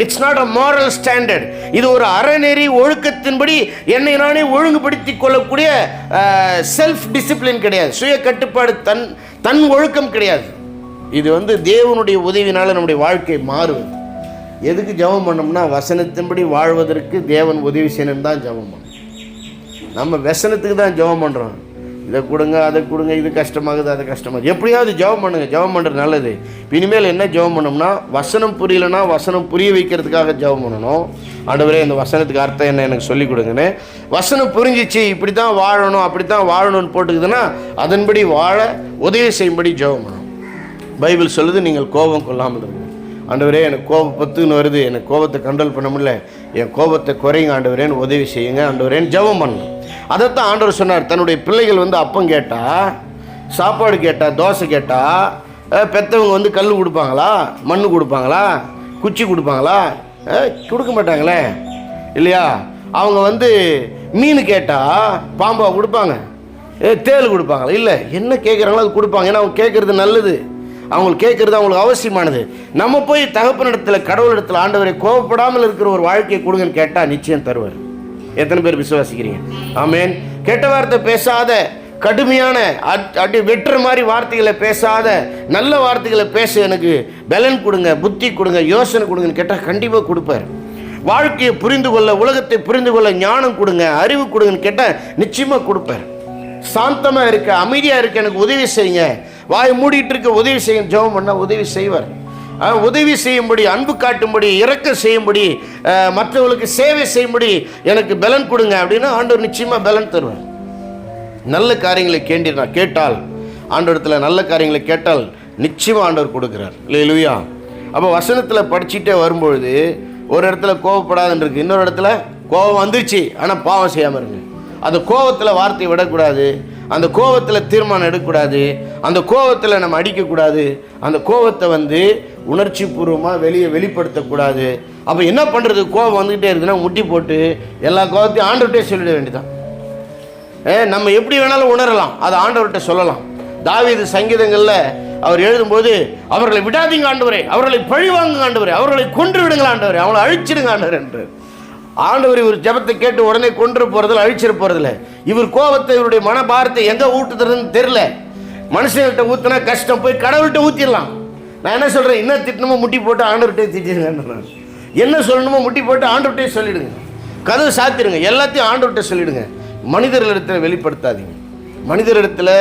it's not a moral standard, இது ஒரு அறநெறி ஒழுக்கத்தின்படி என்னை நானே ஒழுங்குபடுத்தி கொள்ளக்கூடிய செல்ஃப் டிசிப்ளின் கிடையாது, சுய கட்டுப்பாடு தன் ஒழுக்கம் கிடையாது. இது தேவனுடைய உதவினால நம்முடைய வாழ்க்கை மாறுவது. எதுக்கு ஜெபம் பண்ணோம்னா, வசனத்தின்படி வாழ்வதற்கு தேவன் உதவி செய்யணும்னு தான் ஜெபம் பண்ணணும். நம்ம வசனத்துக்கு தான் ஜெபம் பண்ணுறோம். இதை கொடுங்க அதை கொடுங்க, இது கஷ்டமாகுது அது கஷ்டமாகுது, எப்படியாவது ஜெபம் பண்ணுங்க. ஜெபம் பண்ணுறது நல்லது. இனிமேல் என்ன ஜெபம் பண்ணோம்னா, வசனம் புரியலைன்னா வசனம் புரிய வைக்கிறதுக்காக ஜெபம் பண்ணணும். ஆண்டவரே இந்த வசனத்துக்கு அர்த்தம் என்ன எனக்கு சொல்லிக் கொடுங்கன்னு. வசனம் புரிஞ்சிச்சு, இப்படி தான் வாழணும் அப்படி தான் வாழணும்னு போட்டுக்குதுன்னா அதன்படி வாழ உதவி செய்யும்படி ஜெபம் பண்ணணும். பைபிள் சொல்லுது, நீங்கள் கோபம் கொள்ளாமல் இருங்க. ஆண்டவரே எனக்கு கோபம் பத்துன்னு வருது, எனக்கு கோபத்தை கண்ட்ரோல் பண்ண முடியல, என் கோபத்தை குறைங்க ஆண்டவரேன்னு உதவி செய்யுங்க ஆண்டவரேன்னு ஜெபம் பண்ணணும். அதைத்தான் ஆண்டவர் சொன்னார். தன்னுடைய பிள்ளைகள் அப்பம் கேட்டால், சாப்பாடு கேட்டால், தோசை கேட்டால் பெற்றவங்க கல் கொடுப்பாங்களா, மண் கொடுப்பாங்களா, குச்சி கொடுப்பாங்களா? கொடுக்க மாட்டாங்களே இல்லையா? அவங்க மீன் கேட்டால் பாம்பா கொடுப்பாங்க, தேள் கொடுப்பாங்களா? இல்லை, என்ன கேட்குறாங்களோ அது கொடுப்பாங்க. ஏன்னா அவங்க கேட்குறது நல்லது, அவங்களுக்கு கேட்குறது அவங்களுக்கு அவசியமானது. நம்ம போய் தகப்பனிடத்தில் கடவுளிடத்தில் ஆண்டவரை கோபப்படாமல் இருக்கிற ஒரு வாழ்க்கையை கொடுங்கன்னு கேட்டால் நிச்சயம் தருவார். எத்தனை பேர் விசுவாசிக்கிறீங்க? ஆமேன். கெட்ட வார்த்தை பேசாத, கடுமையான அடி வெட்டுற மாதிரி வார்த்தைகளை பேசாத, நல்ல வார்த்தைகளை பேச எனக்கு பலன் கொடுங்க, புத்தி கொடுங்க, யோசனை கொடுங்கன்னு கேட்டால் கண்டிப்பாக கொடுப்பார். வாழ்க்கையை புரிந்து கொள்ள, உலகத்தை புரிந்து கொள்ள ஞானம் கொடுங்க, அறிவு கொடுங்கன்னு கேட்டால் நிச்சயமாக கொடுப்பார். சாந்தமாக இருக்க, அமைதியாக இருக்க எனக்கு உதவி செய்யுங்க, வாய் மூடிட்டு இருக்க உதவி செய்ய ஜெபம் பண்ணால் உதவி செய்வார். உதவி செய்யும்படி, அன்பு காட்டும்படி, இரக்கம் செய்யும்படி, மற்றவர்களுக்கு சேவை செய்யும்படி எனக்கு பலன் கொடுங்க அப்படின்னா ஆண்டவர் நிச்சயமாக பலன் தருவார். நல்ல காரியங்களை கேட்டால், ஆண்டவரத்தில் நல்ல காரியங்களை கேட்டால் நிச்சயமாக ஆண்டவர் கொடுக்குறார். இல்லையா? அப்போ வசனத்தில் படிச்சுட்டே வரும்பொழுது ஒரு இடத்துல கோபப்படாதுன்னு இருக்குது, இன்னொரு இடத்துல கோபம் வந்துருச்சு ஆனால் பாவம் செய்யாமல் இருங்க. அந்த கோபத்தில் வார்த்தையை விடக்கூடாது, அந்த கோபத்தில் தீர்மானம் எடுக்கக்கூடாது, அந்த கோபத்தில் நம்ம அடிக்கக்கூடாது, அந்த கோபத்தை உணர்ச்சி பூர்வமாக வெளிப்படுத்தக்கூடாது. அப்போ என்ன பண்ணுறது? கோபம் வந்துக்கிட்டே இருக்குதுன்னா முட்டி போட்டு எல்லா கோபத்தையும் ஆண்டவர்கிட்டே சொல்லிட வேண்டியதான். நம்ம எப்படி வேணாலும் உணரலாம், அதை ஆண்டவர்கிட்ட சொல்லலாம். தாவீது சங்கீதங்களில் அவர் எழுதும்போது, அவர்களை விடாதீங்க ஆண்டவரே, அவர்களை பழிவாங்க ஆண்டவரே, அவர்களை கொன்று விடுங்கள் ஆண்டவரே, அவங்களை அழிச்சிடுங்க ஆண்டவர் என்று. ஆண்டவர் இவர் ஜெபத்தை கேட்டு உடனே கொன்று போகிறதில்ல, அழிச்சிட போகிறதில்ல. இவர் கோபத்தை, இவருடைய மனபாரத்தை எங்கே ஊட்டுறதுன்னு தெரியல. மனுஷங்கள்கிட்ட ஊற்றினா கஷ்டம், போய் கடவுள்கிட்ட ஊற்றிடலாம். நான் என்ன சொல்கிறேன், என்ன திட்டணுமோ முட்டி போட்டு ஆண்டவர்கிட்டே திட்டிடுங்க, என்ன சொல்லணுமோ முட்டி போட்டு ஆண்டவர்கிட்டே சொல்லிவிடுங்க, கதவு சாத்திடுங்க, எல்லாத்தையும் ஆண்டவர்கிட்ட சொல்லிவிடுங்க. மனிதர்களிடத்தில் வெளிப்படுத்தாதீங்க. மனிதரிடத்தில்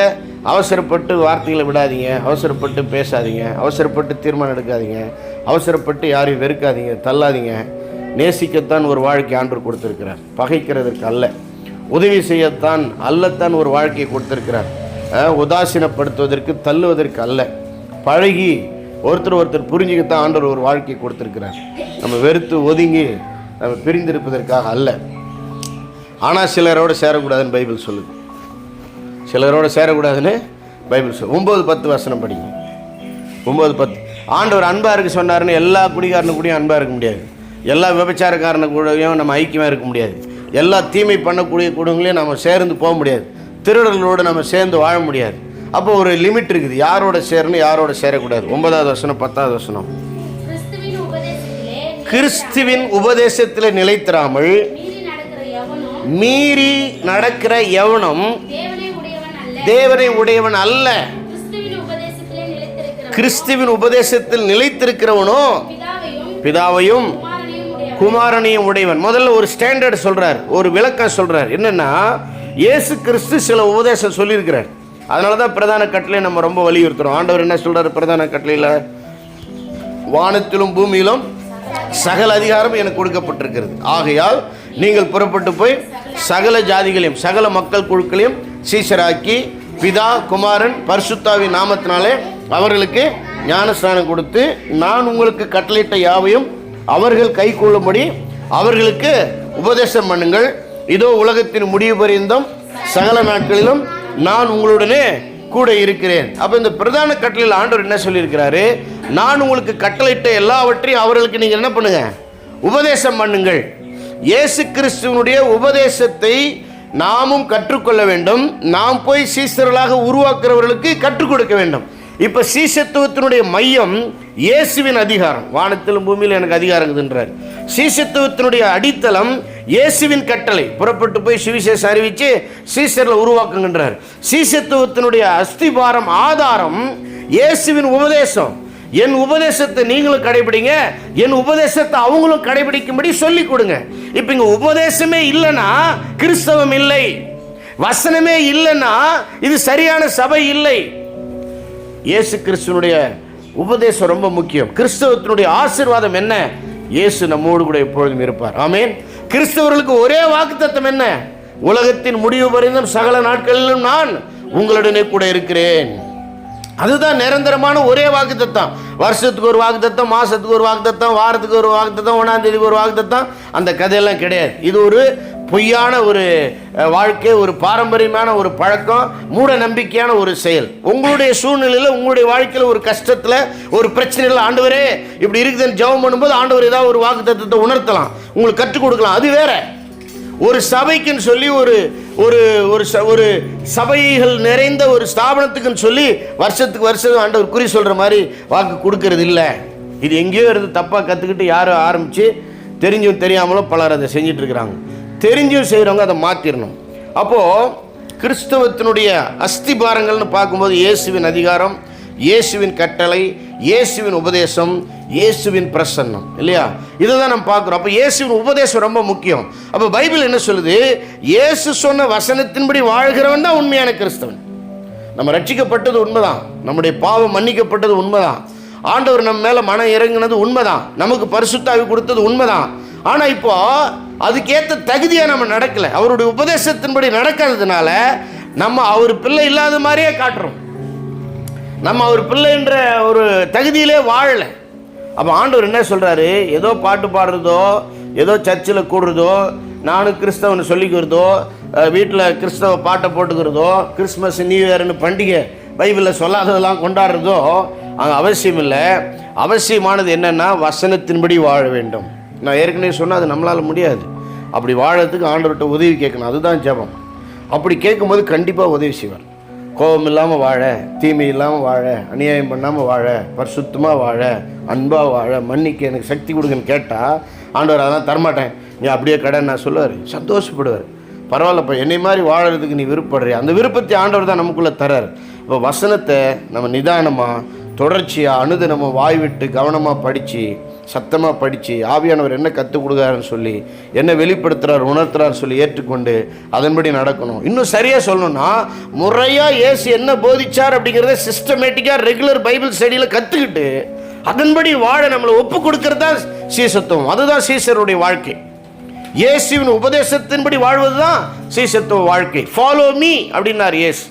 அவசரப்பட்டு வார்த்தைகளை விடாதீங்க, அவசரப்பட்டு பேசாதீங்க, அவசரப்பட்டு தீர்மானம் எடுக்காதீங்க, அவசரப்பட்டு யாரையும் வெறுக்காதீங்க, தள்ளாதீங்க. நேசிக்கத்தான் ஒரு வாழ்க்கை ஆண்டவர் கொடுத்திருக்கிறார், பகைக்கிறதற்கு அல்ல. உதவி செய்யத்தான் அல்லத்தான் ஒரு வாழ்க்கையை கொடுத்திருக்கிறார், உதாசீனப்படுத்துவதற்கு தள்ளுவதற்கு அல்ல. பழகி ஒருத்தர் புரிஞ்சுக்கத்தான் ஆண்டவர் ஒரு வாழ்க்கையை கொடுத்திருக்கிறார். நம்ம வெறுத்து ஒதுங்கி நம்ம பிரிந்திருப்பதற்காக அல்ல. ஆனால் சிலரோடு சேரக்கூடாதுன்னு பைபிள் சொல்லுது. சிலரோடு சேரக்கூடாதுன்னு பைபிள் சொல்லு. 9:10 வசனம் படிங்க. 9:10. ஆண்டவர் அன்பாக இருக்க சொன்னாருன்னு எல்லா குடிகாரனு கூடயும் அன்பாக இருக்க முடியாது, எல்லா விபச்சாரக்காரனு கூடயும் நம்ம ஐக்கியமாக இருக்க முடியாது, எல்லா தீமை பண்ணக்கூடிய குடும்பங்களையும் நம்ம சேர்ந்து போக முடியாது, திருடர்களோடு நம்ம சேர்ந்து வாழ முடியாது. அப்போ ஒரு லிமிட் இருக்குது, யாரோட சேரணும் யாரோட சேரக்கூடாது. 9வது வசனம் 10வது வசனம். கிறிஸ்துவின் உபதேசத்தில் நிலைத்திராமல் மீறி நடக்கிற எவனும் தேவனை உடையவன் அல்ல. கிறிஸ்துவின் உபதேசத்தில் நிலைத்திருக்கிறவனோ பிதாவையும் குமாரனையும் உடையவன். முதல்ல ஒரு ஸ்டாண்டர்ட் சொல்றார், ஒரு விளக்கம் சொல்றார். என்னன்னா, இயேசு கிறிஸ்து சில உபதேசம் சொல்லியிருக்கிறார். அதனால தான் பிரதான கட்டளை நம்ம ரொம்ப வலியுறுத்துறோம். ஆண்டவர் என்ன சொல்றாரு பிரதான கட்டளையில்? வானத்திலும் பூமியிலும் சகல அதிகாரம் எனக்கு கொடுக்கப்பட்டிருக்கிறது, ஆகையால் நீங்கள் புறப்பட்டு போய் சகல ஜாதிகளையும் சகல மக்கள் குழுக்களையும் சீஷராக்கி பிதா குமாரன் பரிசுத்தாவின் நாமத்தினாலே அவர்களுக்கு ஞானஸ்நானம் கொடுத்து நான் உங்களுக்கு கட்டளையிட்ட யாவையும் அவர்கள் கை கொள்ளும்படி அவர்களுக்கு உபதேசம் பண்ணுங்கள். இதோ உலகத்தின் முடிவு பரியந்தம் சகல நாட்களிலும் நான் உங்களுடனே கூட இருக்கிறேன். அப்ப இந்த பிரதான கட்டளையில் ஆண்டவர் என்ன சொல்லியிருக்கிறாரு? நான் உங்களுக்கு கட்டளையிட்ட எல்லாவற்றையும் அவர்களுக்கு நீங்க என்ன பண்ணுங்க? உபதேசம் பண்ணுங்கள். இயேசு கிறிஸ்துவனுடைய உபதேசத்தை நாமும் கற்றுக்கொள்ள வேண்டும். நாம் போய் சீசர்களாக உருவாக்குறவர்களுக்கு கற்றுக் கொடுக்க வேண்டும். இப்ப சீசத்துவத்தினுடைய மையம் இயேசுவின் அதிகாரம். வானத்திலும் பூமியில் எனக்கு அதிகாரம் இருக்குதுன்றார். சீசத்துவத்தினுடைய அடித்தளம் இயேசுவின் கட்டளை. புறப்பட்டு போய் சுவிசேஷம் அறிவிச்சு சீசர்ல உருவாக்குகின்றார். சீசத்துவத்தினுடைய அஸ்திபாரம், ஆதாரம் இயேசுவின் உபதேசம். என் உபதேசத்தை நீங்களும் கடைபிடிங்க, என் உபதேசத்தை அவங்களும் கடைபிடிக்கும்படி சொல்லி கொடுங்க. இப்ப இங்க உபதேசமே இல்லைன்னா கிறிஸ்தவம் இல்லை, வசனமே இல்லைன்னா இது சரியான சபை இல்லை. இயேசு கிறிஸ்துவனுடைய உபதேசம் ரொம்ப முக்கியம். கிறிஸ்தவத்தினுடைய ஆசீர்வாதம் என்ன? இயேசு நம்மோடு கூட எப்பொழுதும் இருப்பார். ஆமென். கிறிஸ்தவர்களுக்கு ஒரே வாக்குத்தத்தம் என்ன? உலகத்தின் முடிவு வரைந்தும் சகல நாட்களிலும் நான் உங்களுடனே கூட இருக்கிறேன். அதுதான் நிரந்தரமான ஒரே வாக்குத்தத்தம். வருஷத்துக்கு ஒரு வாக்குத்தத்தம், மாசத்துக்கு ஒரு வாக்குத்தத்தம், வாரத்துக்கு ஒரு வாக்குத்தத்தம், 1ஆம் தேதிக்கு ஒரு வாக்குத்தத்தம், அந்த கதையெல்லாம் கிடையாது. இது ஒரு பொய்யான ஒரு வாழ்க்கை, ஒரு பாரம்பரியமான ஒரு பழக்கம், மூட நம்பிக்கையான ஒரு செயல். உங்களுடைய சூழ்நிலையில், உங்களுடைய வாழ்க்கையில் ஒரு கஷ்டத்தில், ஒரு பிரச்சனையில் ஆண்டவரே இப்படி இருக்குதுன்னு ஜெபம் பண்ணும்போது ஆண்டவர் ஏதாவது ஒரு வாக்குத்தத்தத்தை உணர்த்தலாம், உங்களுக்கு கற்றுக் கொடுக்கலாம். அது வேற. ஒரு சபைக்குன்னு சொல்லி ஒரு ஒரு ஒரு சபைகள் நிறைந்த ஒரு ஸ்தாபனத்துக்குன்னு சொல்லி வருஷத்துக்கு வருஷம் ஆண்டவர் குறி சொல்கிற மாதிரி வாக்கு கொடுக்கறது இல்லை. இது எங்கேயோ இருந்து தப்பாக கற்றுக்கிட்டு யாரும் ஆரம்பித்து தெரிஞ்சும் தெரியாமலும் பலர் அதை செஞ்சிட்டு இருக்கிறாங்க. தெரிஞ்சும் செய்கிறவங்க அதை மாற்றிடணும். அப்போது கிறிஸ்தவத்தினுடைய அஸ்திபாரங்கள்னு பார்க்கும்போது இயேசுவின் அதிகாரம், இயேசுவின் கட்டளை, இயேசுவின் உபதேசம், இயேசுவின் பிரசன்னம், இல்லையா? இதை தான் நம்ம பார்க்குறோம். அப்போ இயேசுவின் உபதேசம் ரொம்ப முக்கியம். அப்போ பைபிள் என்ன சொல்லுது? இயேசு சொன்ன வசனத்தின்படி வாழ்கிறவன் தான் உண்மையான கிறிஸ்தவன். நம்ம ரட்சிக்கப்பட்டது உண்மைதான், நம்முடைய பாவம் மன்னிக்கப்பட்டது உண்மைதான், ஆண்டவர் நம்ம மேலே மனம் இறங்கினது உண்மைதான், நமக்கு பரிசுத்த ஆவி கொடுத்தது உண்மைதான். ஆனால் இப்போ அதுக்கேற்ற தகுதியாக நம்ம நடக்கலை. அவருடைய உபதேசத்தின்படி நடக்காததுனால நம்ம அவர் பிள்ளை இல்லாத மாதிரியே காட்டுறோம். நம்ம அவர் பிள்ளைன்ற ஒரு தகுதியிலே வாழலை. அப்போ ஆண்டவர் என்ன சொல்கிறாரு? ஏதோ பாட்டு பாடுறதோ, ஏதோ சர்ச்சில் கூடுறதோ, நானும் கிறிஸ்தவன் சொல்லிக்கிறதோ, வீட்டில் கிறிஸ்தவ பாட்டை போட்டுக்கிறதோ, கிறிஸ்மஸ் நியூ இயர்னு பண்டிகை பைபிளில் சொல்லாததெல்லாம் கொண்டாடுறதோ அங்கே அவசியம் இல்லை. அவசியமானது என்னென்னா வசனத்தின்படி வாழ வேண்டும். நான் ஏற்கனவே சொன்னால் அது நம்மளால் முடியாது. அப்படி வாழறதுக்கு ஆண்டவர்கிட்ட உதவி கேட்கணும். அதுதான் ஜெபம். அப்படி கேட்கும்போது கண்டிப்பாக உதவி செய்வார். கோபம் இல்லாமல் வாழ, தீமை இல்லாமல் வாழ, அநியாயம் பண்ணாமல் வாழ, பரிசுத்தமாக வாழ, அன்பாக வாழ, மன்னிக்க எனக்கு சக்தி கொடுங்கன்னு கேட்டால் ஆண்டவர் அதான் தரமாட்டேன், நீ அப்படியே கடன் நான் சொல்லுவார். சந்தோஷப்படுவார். பரவாயில்லப்பா, என்னை மாதிரி வாழறதுக்கு நீ விருப்பப்படுறிய, அந்த விருப்பத்தை ஆண்டவர் தான் நமக்குள்ளே தரார். இப்போ வசனத்தை நம்ம நிதானமாக, தொடர்ச்சியாக, அனுதினமாக, வாய் விட்டு கவனமாக படித்து, சத்தமாக படித்து, ஆவியானவர் என்ன கற்றுக் கொடுக்குறாருன்னு சொல்லி, என்ன வெளிப்படுத்துகிறார், உணர்த்துறாருன்னு சொல்லி ஏற்றுக்கொண்டு அதன்படி நடக்கணும். இன்னும் சரியாக சொல்லணும்னா, முறையாக இயேசு என்ன போதிச்சார் அப்படிங்கிறத சிஸ்டமேட்டிக்காக ரெகுலர் பைபிள் ஸ்டடியில் கற்றுக்கிட்டு அதன்படி வாழ நம்மளை ஒப்பு கொடுக்கறது தான் சீசத்துவம். அதுதான் சீசருடைய வாழ்க்கை. இயேசுவின் உபதேசத்தின்படி வாழ்வது தான் சீசத்துவ வாழ்க்கை. ஃபாலோ மீ அப்படின்னார் இயேசு.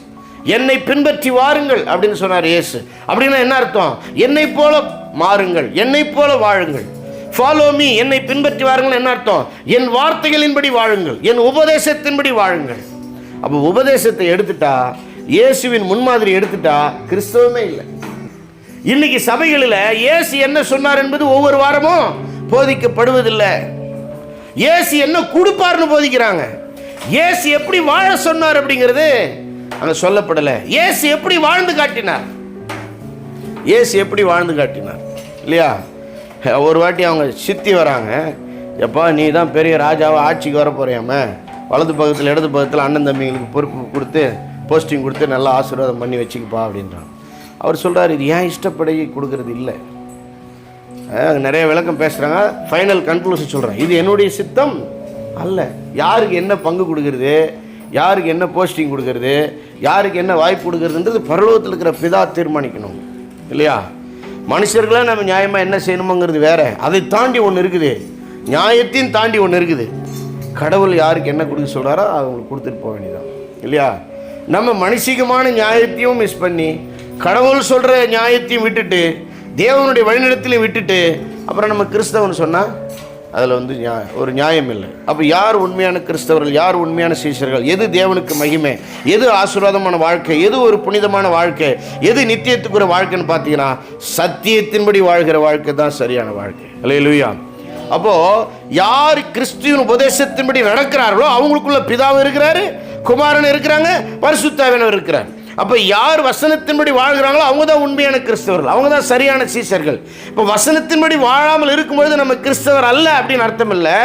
என்னை பின்பற்றி வாருங்கள் அப்படின்னு சொன்னார் இயேசு. அப்படின்னா என்ன அர்த்தம்? என்னை போல மாறுங்கள், என்னை போல வாழுங்கள். ஃபாலோ மீ, என்னை பின்பற்றி வாருங்கள் என்ன அர்த்தம்? என் வார்த்தைகளின்படி வாழுங்கள், என் உபதேசத்தின்படி வாழுங்கள். அப்போ உபதேசத்தை எடுத்துட்டா, இயேசுவின் முன்மாதிரி எடுத்துட்டா கிறிஸ்தவமே இல்லை. இன்னைக்கு சபைகளில் இயேசு என்ன சொன்னார் என்பது ஒவ்வொரு வாரமும் போதிக்கப்படுவதில்லை. இயேசு என்ன கொடுப்பார்னு போதிக்கிறாங்க. இயேசு எப்படி வாழ சொன்னார் அப்படிங்கிறது அங்கே சொல்லப்படலை. இயேசு எப்படி வாழ்ந்து காட்டினார், இயேசு எப்படி வாழ்ந்து காட்டினார், இல்லையா? ஒரு வாட்டி அவங்க சித்தி வராங்க, எப்பா நீ தான் பெரிய ராஜாவை ஆட்சிக்கு வர போறியாம, வலது பக்கத்தில் இடது பக்கத்தில் அண்ணன் தம்பிங்களுக்கு பொறுப்பு கொடுத்து போஸ்டிங் கொடுத்து நல்லா ஆசீர்வாதம் பண்ணி வச்சுக்கப்பா அப்படின்றான். அவர் சொல்கிறார், இது ஏன் இஷ்டப்படி கொடுக்கறது இல்லை. நிறைய விளக்கம் பேசுகிறாங்க. ஃபைனல் கன்க்ளூஷன் சொல்கிறேன், இது என்னுடைய சித்தம் அல்ல. யாருக்கு என்ன பங்கு கொடுக்கறது, யாருக்கு என்ன போஸ்டிங் கொடுக்கறது, யாருக்கு என்ன வாய்ப்பு கொடுக்கறதுன்றது பரலோகத்தில் இருக்கிற பிதா தீர்மானிக்கணும், இல்லையா? மனுஷர்களாக நம்ம நியாயமாக என்ன செய்யணுமோங்கிறது வேற. அதை தாண்டி ஒன்று இருக்குது, நியாயத்தையும் தாண்டி ஒன்று இருக்குது. கடவுள் யாருக்கு என்ன கொடுக்க சொல்கிறாரோ அவங்களுக்கு கொடுத்துட்டு போக வேண்டியதான், இல்லையா? நம்ம மனுஷிகமான நியாயத்தையும் மிஸ் பண்ணி, கடவுள் சொல்கிற நியாயத்தையும் விட்டுட்டு, தேவனுடைய வழிநடத்திலையும் விட்டுட்டு, அப்புறம் நம்ம கிறிஸ்தவன் சொன்னால் அதில் வந்து ஒரு நியாயம் இல்லை. அப்போ யார் உண்மையான கிறிஸ்தவர்கள், யார் உண்மையான சீஷர்கள், எது தேவனுக்கு மகிமை, எது ஆசீர்வாதமான வாழ்க்கை, எது ஒரு புனிதமான வாழ்க்கை, எது நித்தியத்துக்குரிய வாழ்க்கைன்னு பார்த்தீங்கன்னா சத்தியத்தின்படி வாழ்கிற வாழ்க்கை தான் சரியான வாழ்க்கை. அல்லேலூயா. அப்போது யார் கிறிஸ்துவின் உபதேசத்தின்படி நடக்கிறார்களோ அவங்களுக்குள்ள பிதாவும் இருக்கிறாரு, குமாரன் இருக்கிறாங்க, பரிசுத்த ஆவியானவர் இருக்கிறார். அப்போ யார் வசனத்தின்படி வாழ்கிறாங்களோ அவங்க தான் உண்மையான கிறிஸ்தவர்கள், அவங்க தான் சரியான சீஷர்கள். இப்போ வசனத்தின்படி வாழாமல் இருக்கும்பொழுது நம்ம கிறிஸ்தவர் அல்ல அப்படின்னு அர்த்தம் இல்லை,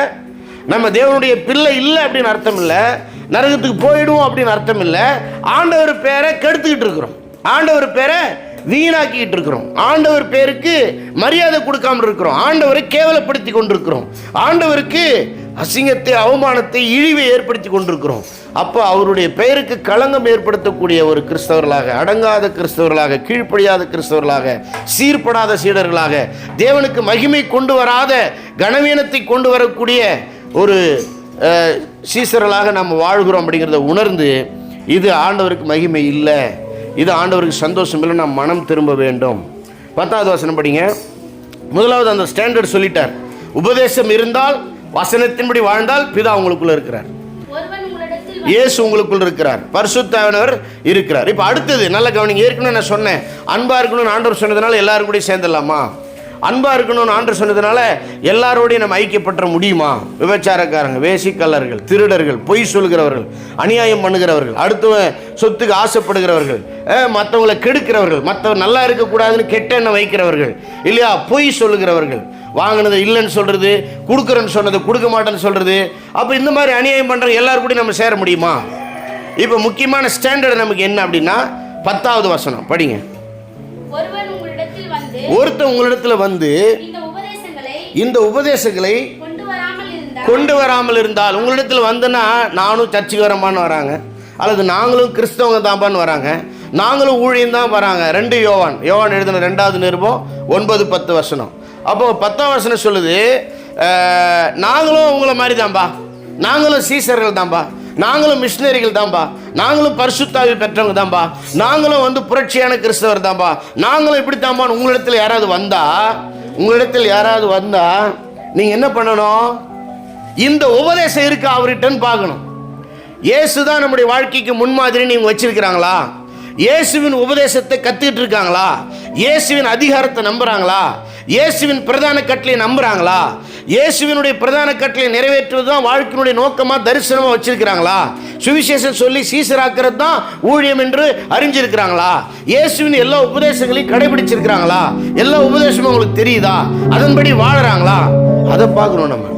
நம்ம தேவனுடைய பிள்ளை இல்லை அப்படின்னு அர்த்தம் இல்லை, நரகத்துக்கு போயிடுவோம் அப்படின்னு அர்த்தம் இல்லை. ஆண்டவர் பேரை கெடுத்துக்கிட்டு இருக்கிறோம், ஆண்டவர் பேரை வீணாக்கிட்டு இருக்கிறோம், ஆண்டவர் பேருக்கு மரியாதை கொடுக்காமல் இருக்கிறோம், ஆண்டவரை கேவலப்படுத்தி கொண்டிருக்கிறோம், ஆண்டவருக்கு அசிங்கத்தை, அவமானத்தை, இழிவை ஏற்படுத்தி கொண்டிருக்கிறோம். அப்போ அவருடைய பெயருக்கு களங்கம் ஏற்படுத்தக்கூடிய ஒரு கிறிஸ்தவர்களாக, அடங்காத கிறிஸ்தவர்களாக, கீழ்ப்படியாத கிறிஸ்தவர்களாக, சீர்படாத சீடர்களாக, தேவனுக்கு மகிமை கொண்டு வராத கனவீனத்தை கொண்டு வரக்கூடிய ஒரு சீசர்களாக நம்ம வாழ்கிறோம் அப்படிங்கிறத உணர்ந்து இது ஆண்டவருக்கு மகிமை இல்லை, இது ஆண்டவருக்கு சந்தோஷம் இல்லை, நாம் மனம் திரும்ப வேண்டும். 10வது வசனம் படிங்க. முதலாவது அந்த ஸ்டாண்டர்ட் சொல்லிட்டார். உபதேசம் இருந்தால், வசனத்தின்படி வாழ்ந்தால் பிதா உங்களுக்குள்ள இருக்கிறார், இயேசு உங்களுக்குள் இருக்கிறார், பரிசுத்த ஆவியானவர் இருக்கிறார். இப்போ அடுத்தது நல்ல கவனிங்க. ஏற்கனவே நான் சொன்னேன், அன்பா இருக்கணும்னு ஆண்டவர் சொன்னதுனால எல்லாரும் கூட சேர்ந்துடலாமா? அன்பா இருக்கணும்னு ஆண்டவர் சொன்னதுனால எல்லாரோடையும் நம்ம ஐக்கியப்பட்ட முடியுமா? விபச்சாரக்காரங்க, வேசிக்கல்லர்கள், திருடர்கள், பொய் சொல்கிறவர்கள், அநியாயம் பண்ணுகிறவர்கள், அடுத்தவன் சொத்துக்கு ஆசைப்படுகிறவர்கள், மற்றவங்களை கெடுக்கிறவர்கள், மற்றவர் நல்லா இருக்கக்கூடாதுன்னு கெட்ட எண்ணம் வைக்கிறவர்கள் இல்லையா, பொய் சொல்லுகிறவர்கள், வாங்கினது இல்லைன்னு சொல்கிறது, கொடுக்குறேன்னு சொன்னது கொடுக்க மாட்டேன்னு சொல்கிறது, அப்போ இந்த மாதிரி அநியாயம் பண்ணுற எல்லாரும் கூட நம்ம சேர முடியுமா? இப்போ முக்கியமான ஸ்டாண்டர்ட் நமக்கு என்ன அப்படின்னா 10வது வசனம் படிங்க. ஒருத்தன் உங்களிடத்தில் வந்து இந்த உபதேசங்களை கொண்டு வராமல் இருந்தால், உங்களிடத்தில் வந்துன்னா நானும் சர்ச்சுக்கு வரமான்னு வராங்க, அல்லது நாங்களும் கிறிஸ்தவங்க தான்பான்னு வராங்க, நாங்களும் ஊழியம் தான் வராங்க. 2 யோவான் எழுதின 2வது நிருபம் 9-10 வசனம். அப்போ 10ஆம் வசனம் சொல்லுது, நாங்களும் உங்களை மாதிரி தான்பா, நாங்களும் சீசர்கள் தான்பா, நாங்களும் மிஷினரிகள் தான்பா, நாங்களும் பரிசுத்தாவி பெற்றவங்க தான்பா, நாங்களும் வந்து புரட்சியான கிறிஸ்தவர் தான்பா, நாங்களும் இப்படி தான்பான்னு உங்களிடத்தில் யாராவது வந்தா நீங்க என்ன பண்ணணும்? இந்த உபதேசம் இருக்கு அவர்கிட்டன்னு பார்க்கணும். இயேசு தான் நம்முடைய வாழ்க்கைக்கு முன்மாதிரி நீங்க வச்சிருக்கிறாங்களா? இயேசுவின் உபதேசத்தை கத்துக்கிட்டு இருக்காங்களா? இயேசுவின் அதிகாரத்தை நம்புறாங்களா? இயேசுவின் பிரதான கட்டளை நம்புறாங்களா? இயேசுவினுடைய பிரதான கட்டளை நிறைவேற்றுவது தான் வாழ்க்கையினுடைய நோக்கமா, தரிசனமா வச்சிருக்கிறாங்களா? சுவிசேஷம் சொல்லி சீசராக்கிறது தான் ஊழியம் என்று அறிஞ்சிருக்கிறாங்களா? இயேசுவின் எல்லா உபதேசங்களையும் கடைபிடிச்சிருக்கிறாங்களா? எல்லா உபதேசமும் உங்களுக்கு தெரியுதா? அதன்படி வாழறாங்களா? அதை பார்க்கணும் நம்ம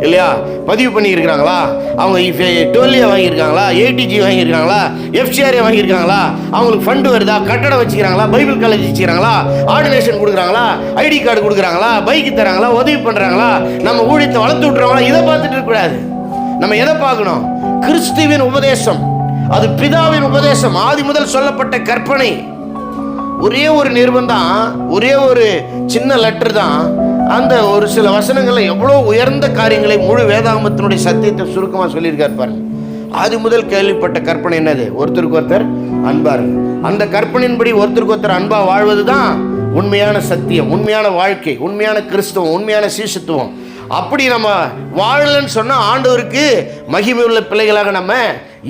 இல்லையா? பதிவு பண்ணியிருக்கிறாங்களா? அவங்க 12A வாங்கியிருக்காங்களா? ATG வாங்கியிருக்காங்களா? FCRA வாங்கியிருக்காங்களா? அவங்களுக்கு ஃபண்டு வருதா? கட்டடம் வச்சுக்கிறாங்களா? பைபிள் காலேஜ் வச்சுக்கிறாங்களா? ஆர்டினேஷன் கொடுக்குறாங்களா? ஐடி கார்டு கொடுக்குறாங்களா? பைக்கு தராங்களா? உதவி பண்ணுறாங்களா? நம்ம ஊழியத்தை வளர்த்து விட்டுறாங்களா? இதை பார்த்துட்டு இருக்கக்கூடாது. நம்ம எதை பார்க்கணும்? கிறிஸ்துவின் உபதேசம், அது பிதாவின் உபதேசம், ஆதி முதல் சொல்லப்பட்ட கற்பனை. ஒரே ஒரு நிருபம், ஒரே ஒரு சின்ன லெட்டர் தான். அந்த ஒரு சில வசனங்களில் எவ்வளோ உயர்ந்த காரியங்களை, முழு வேதாகமத்தினுடைய சத்தியத்தை சுருக்கமாக சொல்லியிருக்காரு பாருங்க. ஆதி முதல் கேள்விப்பட்ட கற்பனை என்னது? ஒருத்தருக்கு ஒருத்தர் அன்பார். அந்த கற்பனையின்படி ஒருத்தருக்கு ஒருத்தர் அன்பா வாழ்வது தான் உண்மையான சத்தியம், உண்மையான வாழ்க்கை, உண்மையான கிறிஸ்துவம், உண்மையான சீசத்துவம். அப்படி நம்ம வாழலன்னு சொன்னால் ஆண்டவருக்கு மகிமை உள்ள பிள்ளைகளாக நம்ம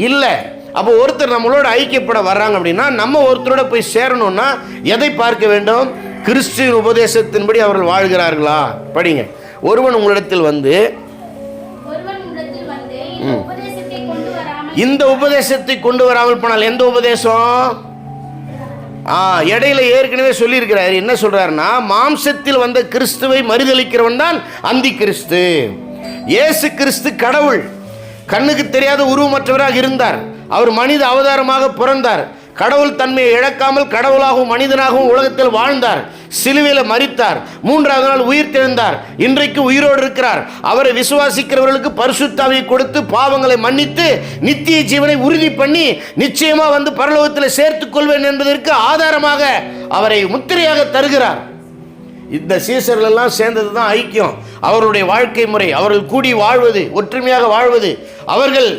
இல்லை. அப்போ ஒருத்தர் நம்மளோட ஐக்கியப்பட வர்றாங்க அப்படின்னா நம்ம ஒருத்தரோட போய் சேரணும்னா எதை பார்க்க வேண்டும்? கிறிஸ்துவின் உபதேசத்தின்படி அவர்கள் வாழ்கிறார்களா? படிங்க. ஒருவன் உங்களிடத்தில் வந்து இந்த உபதேசத்தை கொண்டு வராமல் போனால், எந்த உபதேசம்? இடையில ஏற்கனவே சொல்லியிருக்கிறாரு. என்ன சொல்றாருன்னா, மாம்சத்தில் வந்த கிறிஸ்துவை மறுதலிக்கிறவன் தான் அந்தி கிறிஸ்து. இயேசு கிறிஸ்து கடவுள், கண்ணுக்கு தெரியாத உருவமற்றவராக இருந்தார். அவர் மனித அவதாரமாக பிறந்தார். கடவுள் தன்மையை இழக்காமல் கடவுளாகவும் மனிதனாகவும் உலகத்தில் வாழ்ந்தார். சிலுவையில் மரித்தார். 3வது நாள் உயிர் தெழுந்தார். இன்றைக்கு உயிரோடு இருக்கிறார். அவரை விசுவாசிக்கிறவர்களுக்கு பரிசுத்த ஆவியை கொடுத்து பாவங்களை மன்னித்து நித்திய ஜீவனை உறுதி பண்ணி நிச்சயமா வந்து பரலோகத்தில் சேர்த்துக் கொள்வேன் என்பதற்கு ஆதாரமாக அவரை முத்திரையாக தருகிறார். இந்த சீசர்கள் எல்லாம் சேர்ந்தது தான் ஐக்கியம். அவருடைய வாழ்க்கை முறை, அவர்கள் கூடி வாழ்வது, ஒற்றுமையாக வாழ்வது, அவர்கள்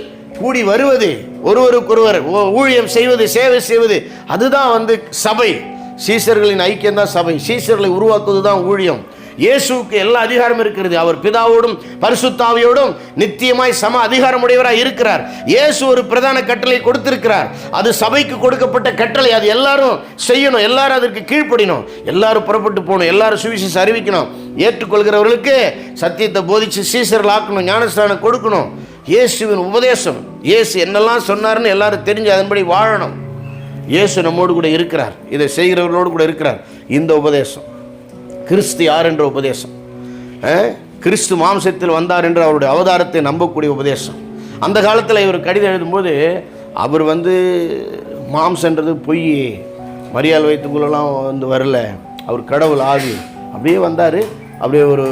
கூடி வருவது, ஒருவருக்கொருவர் ஊழியம் செய்வது, சேவை செய்வது, அதுதான் வந்து சபை. சீசர்களின் ஐக்கியம் தான் சபை. சீசர்களை உருவாக்குவது தான் ஊழியம். இயேசுவுக்கு எல்லா அதிகாரம் இருக்கிறது. அவர் பிதாவோடும் பரிசுத்த ஆவியோடும் நித்தியமாய் சம அதிகாரம் உடையவராக இருக்கிறார். இயேசு ஒரு பிரதான கட்டளை கொடுத்திருக்கிறார். அது சபைக்கு கொடுக்கப்பட்ட கட்டளை. அது எல்லாரும் செய்யணும், எல்லாரும் அதற்கு கீழ்ப்படியணும், எல்லாரும் புறப்பட்டு போகணும், எல்லாரும் சுவிசேஷம் அறிவிக்கணும், ஏற்றுக்கொள்கிறவர்களுக்கு சத்தியத்தை போதிச்சு சீசர்கள் ஆக்கணும், ஞானஸ்தானம் கொடுக்கணும். இயேசுவின் உபதேசம், இயேசு என்னெல்லாம் சொன்னார்னு எல்லாரும் தெரிஞ்சு அதன்படி வாழணும். இயேசு நம்மோடு கூட இருக்கிறார், இதை செய்கிறவர்களோடு கூட இருக்கிறார். இந்த உபதேசம் கிறிஸ்து யார் என்ற உபதேசம், கிறிஸ்து மாம்சத்தில் வந்தார் என்ற அவருடைய அவதாரத்தை நம்பக்கூடிய உபதேசம். அந்த காலத்தில் இவர் கடிதம் எழுதும்போது அவர் மாம்சன்றது பொய், மரியாள் வயிற்றுக்குள்ளெல்லாம் வரல, அவர் கடவுள் ஆவி, அப்படியே வந்தார், அப்படியே ஒரு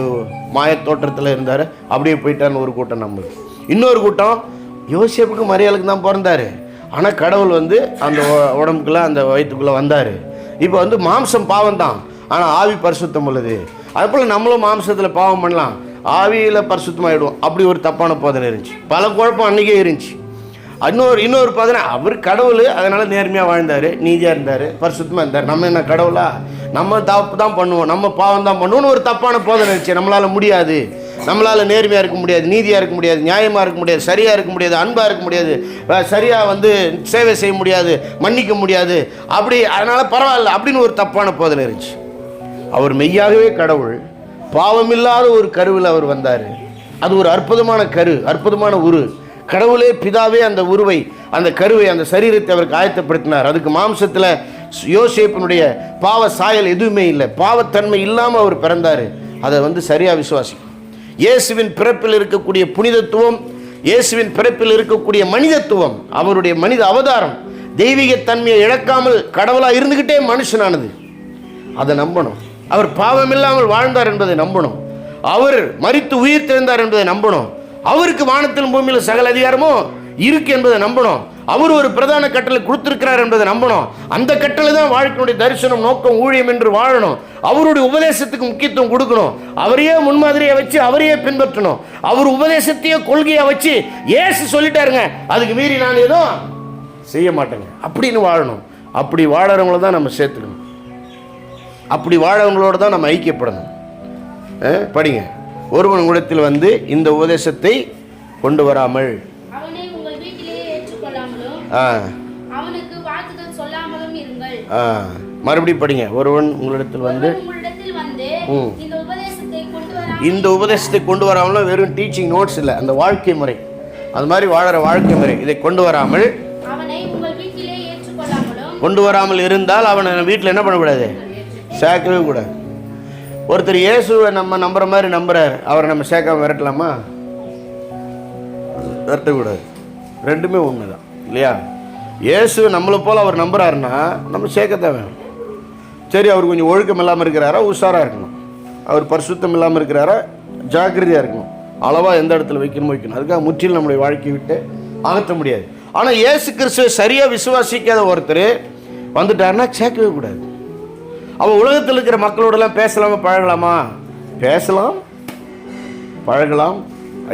மாயத்தோற்றத்தில் இருந்தார், அப்படியே போயிட்டார்னு ஒரு கூட்டம் நம்புது. இன்னொரு கூட்டம் யோசேப்புக்கு மரியாளுக்கு தான் பிறந்தார், ஆனால் கடவுள் அந்த உடம்புக்குள்ளே அந்த வயிற்றுக்குள்ளே வந்தார். இப்போ மாம்சம் பாவம் தான், ஆனால் ஆவி பரிசுத்தம் உள்ளது. அதுபோல் நம்மளும் மாம்சத்தில் பாவம் பண்ணலாம், ஆவியில் பரிசுத்தமாகிடும். அப்படி ஒரு தப்பான போதனை இருந்துச்சு, பல குழப்பம் அன்றைக்கே இருந்துச்சு. இன்னொரு போதனை, அவர் கடவுள், அதனால் நேர்மையாக வாழ்ந்தார், நீதியாக இருந்தார், பரிசுத்தமாக இருந்தார். நம்ம என்ன கடவுளா? நம்ம தப்பு தான் பண்ணுவோம், நம்ம பாவம் தான் பண்ணுவோம்னு ஒரு தப்பான போதனை இருந்துச்சு. நம்மளால் முடியாது, நம்மளால் நேர்மையாக இருக்க முடியாது, நீதியாக இருக்க முடியாது, நியாயமாக இருக்க முடியாது, சரியாக இருக்க முடியாது, அன்பாக இருக்க முடியாது, சரியாக சேவை செய்ய முடியாது, மன்னிக்க முடியாது, அப்படி அதனால் பரவாயில்ல அப்படின்னு ஒரு தப்பான போதனை இருந்துச்சு. அவர் மெய்யாகவே கடவுள், பாவமில்லாத ஒரு கருவில் அவர் வந்தார். அது ஒரு அற்புதமான கரு, அற்புதமான உரு. கடவுளே பிதாவே அந்த உருவை, அந்த கருவை, அந்த சரீரத்தை அவருக்கு ஆயத்தப்படுத்தினார். அதுக்கு மாம்சத்தில் யோசேப்பினுடைய பாவ சாயல் எதுவுமே இல்லை, பாவத்தன்மை இல்லாமல் அவர் பிறந்தார். அதை சரியாக விசுவாசிக்கும். இயேசுவின் பிறப்பில் இருக்கக்கூடிய புனிதத்துவம், இயேசுவின் பிறப்பில் இருக்கக்கூடிய மனிதத்துவம், அவருடைய மனித அவதாரம், தெய்வீகத்தன்மையை இழக்காமல் கடவுளாக இருந்துக்கிட்டே மனுஷனானது, அதை நம்பணும். அவர் பாவம் இல்லாமல் வாழ்ந்தார் என்பதை நம்பணும். அவர் மரித்து உயிர் தெழுந்தார் என்பதை நம்பணும். அவருக்கு வானத்திலும் பூமியில் சகல அதிகாரமும் இருக்கு என்பதை நம்பணும். அவர் ஒரு பிரதான கட்டளை கொடுத்திருக்கிறார் என்பதை நம்பணும். அந்த கட்டளை தான் வாழ்க்கையுடைய தரிசனம், நோக்கம், ஊழியம் என்று வாழணும். அவருடைய உபதேசத்துக்கு முக்கியத்துவம் கொடுக்கணும். அவரையே முன்மாதிரியை வச்சு அவரையே பின்பற்றணும். அவர் உபதேசத்தையே கொள்கையை வச்சு ஏசு சொல்லிட்டாருங்க, அதுக்கு மீறி நான் எதுவும் செய்ய மாட்டேங்க அப்படின்னு வாழணும். அப்படி வாழறவங்கள தான் நம்ம சேர்த்துக்கணும், அப்படி வாழறவங்களோடு தான் நம்ம ஐக்கியப்படணும். படிங்க. ஒருவன் உங்களிடத்தில் இந்த உபதேசத்தை கொண்டு வராமல் மறுபடியும் படிங்க. ஒருவன் உங்களிடத்தில் இந்த உபதேசத்தை கொண்டு வராமல், வெறும் டீச்சிங் நோட்ஸ் இல்லை, அந்த வாழ்க்கை முறை, அது மாதிரி வாழற வாழ்க்கை முறை, இதை கொண்டு வராமல் இருந்தால் அவனை வீட்டில் என்ன பண்ணக்கூடாது? சேர்க்கவே கூடாது. ஒருத்தர் இயேசுவை நம்ம நம்புற மாதிரி நம்புறார், அவரை நம்ம சேர்க்காம விரட்டலாமா? விரட்டக்கூடாது. ரெண்டுமே உண்மை தான் இல்லையா? இயேசு நம்மளை போல் அவர் நம்புறாருன்னா நம்ம சேர்க்கத்தான் வேணும். சரி, அவர் கொஞ்சம் ஒழுக்கம் இல்லாமல் இருக்கிறாரா? உஷாராக இருக்கணும். அவர் பரிசுத்தம் இல்லாமல் இருக்கிறாரா? ஜாக்கிரதையாக இருக்கணும். அளவாக எந்த இடத்துல வைக்கணும். அதுக்காக முற்றிலும் நம்முடைய வாழ்க்கையை விட்டு அகற்ற முடியாது. ஆனால் இயேசு கிறிஸ்துவை சரியாக விசுவாசிக்காத ஒருத்தர் வந்துட்டாருன்னா சேர்க்கவே கூடாது. அவள் உலகத்தில் இருக்கிற மக்களோடலாம் பேசலாமா, பழகலாமா? பேசலாம், பழகலாம்,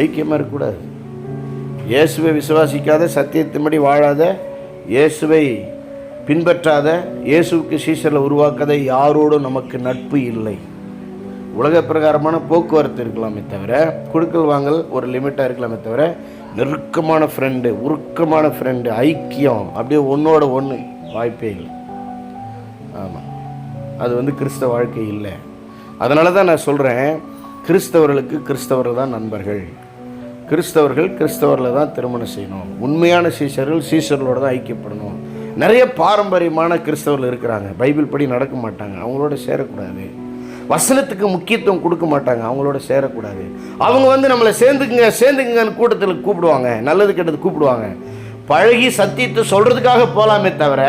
ஐக்கியமாக இருக்கக்கூடாது. இயேசுவை விசுவாசிக்காத, சத்தியத்தின்படி வாழாத, இயேசுவை பின்பற்றாத, இயேசுவுக்கு சீசரில் உருவாக்காத யாரோடும் நமக்கு நட்பு இல்லை. உலக பிரகாரமான போக்குவரத்து இருக்கலாமே தவிர, கொடுக்கல் வாங்கல் ஒரு லிமிட்டாக இருக்கலாமே தவிர, நெருக்கமான ஃப்ரெண்டு, உருக்கமான ஃப்ரெண்டு, ஐக்கியம் அப்படியே ஒன்றோட ஒன்று வாய்ப்பே இல்லை. ஆமாம், அது கிறிஸ்தவ வாழ்க்கை இல்லை. அதனால தான் நான் சொல்கிறேன், கிறிஸ்தவர்களுக்கு கிறிஸ்தவர்கள் தான் நண்பர்கள், கிறிஸ்தவர்களை தான் திருமணம் செய்யணும், உண்மையான சீஷர்களோடு தான் ஐக்கியப்படணும். நிறைய பாரம்பரியமான கிறிஸ்தவர்கள் இருக்கிறாங்க, பைபிள் படி நடக்க மாட்டாங்க, அவங்களோட சேரக்கூடாது. வசனத்துக்கு முக்கியத்துவம் கொடுக்க மாட்டாங்க, அவங்களோட சேரக்கூடாது. அவங்க நம்மளை சேர்ந்துக்குங்கன்னு கூட்டத்தில் கூப்பிடுவாங்க, நல்லது கெட்டது கூப்பிடுவாங்க. பழகி சத்தியத்தை சொல்கிறதுக்காக போகலாமே தவிர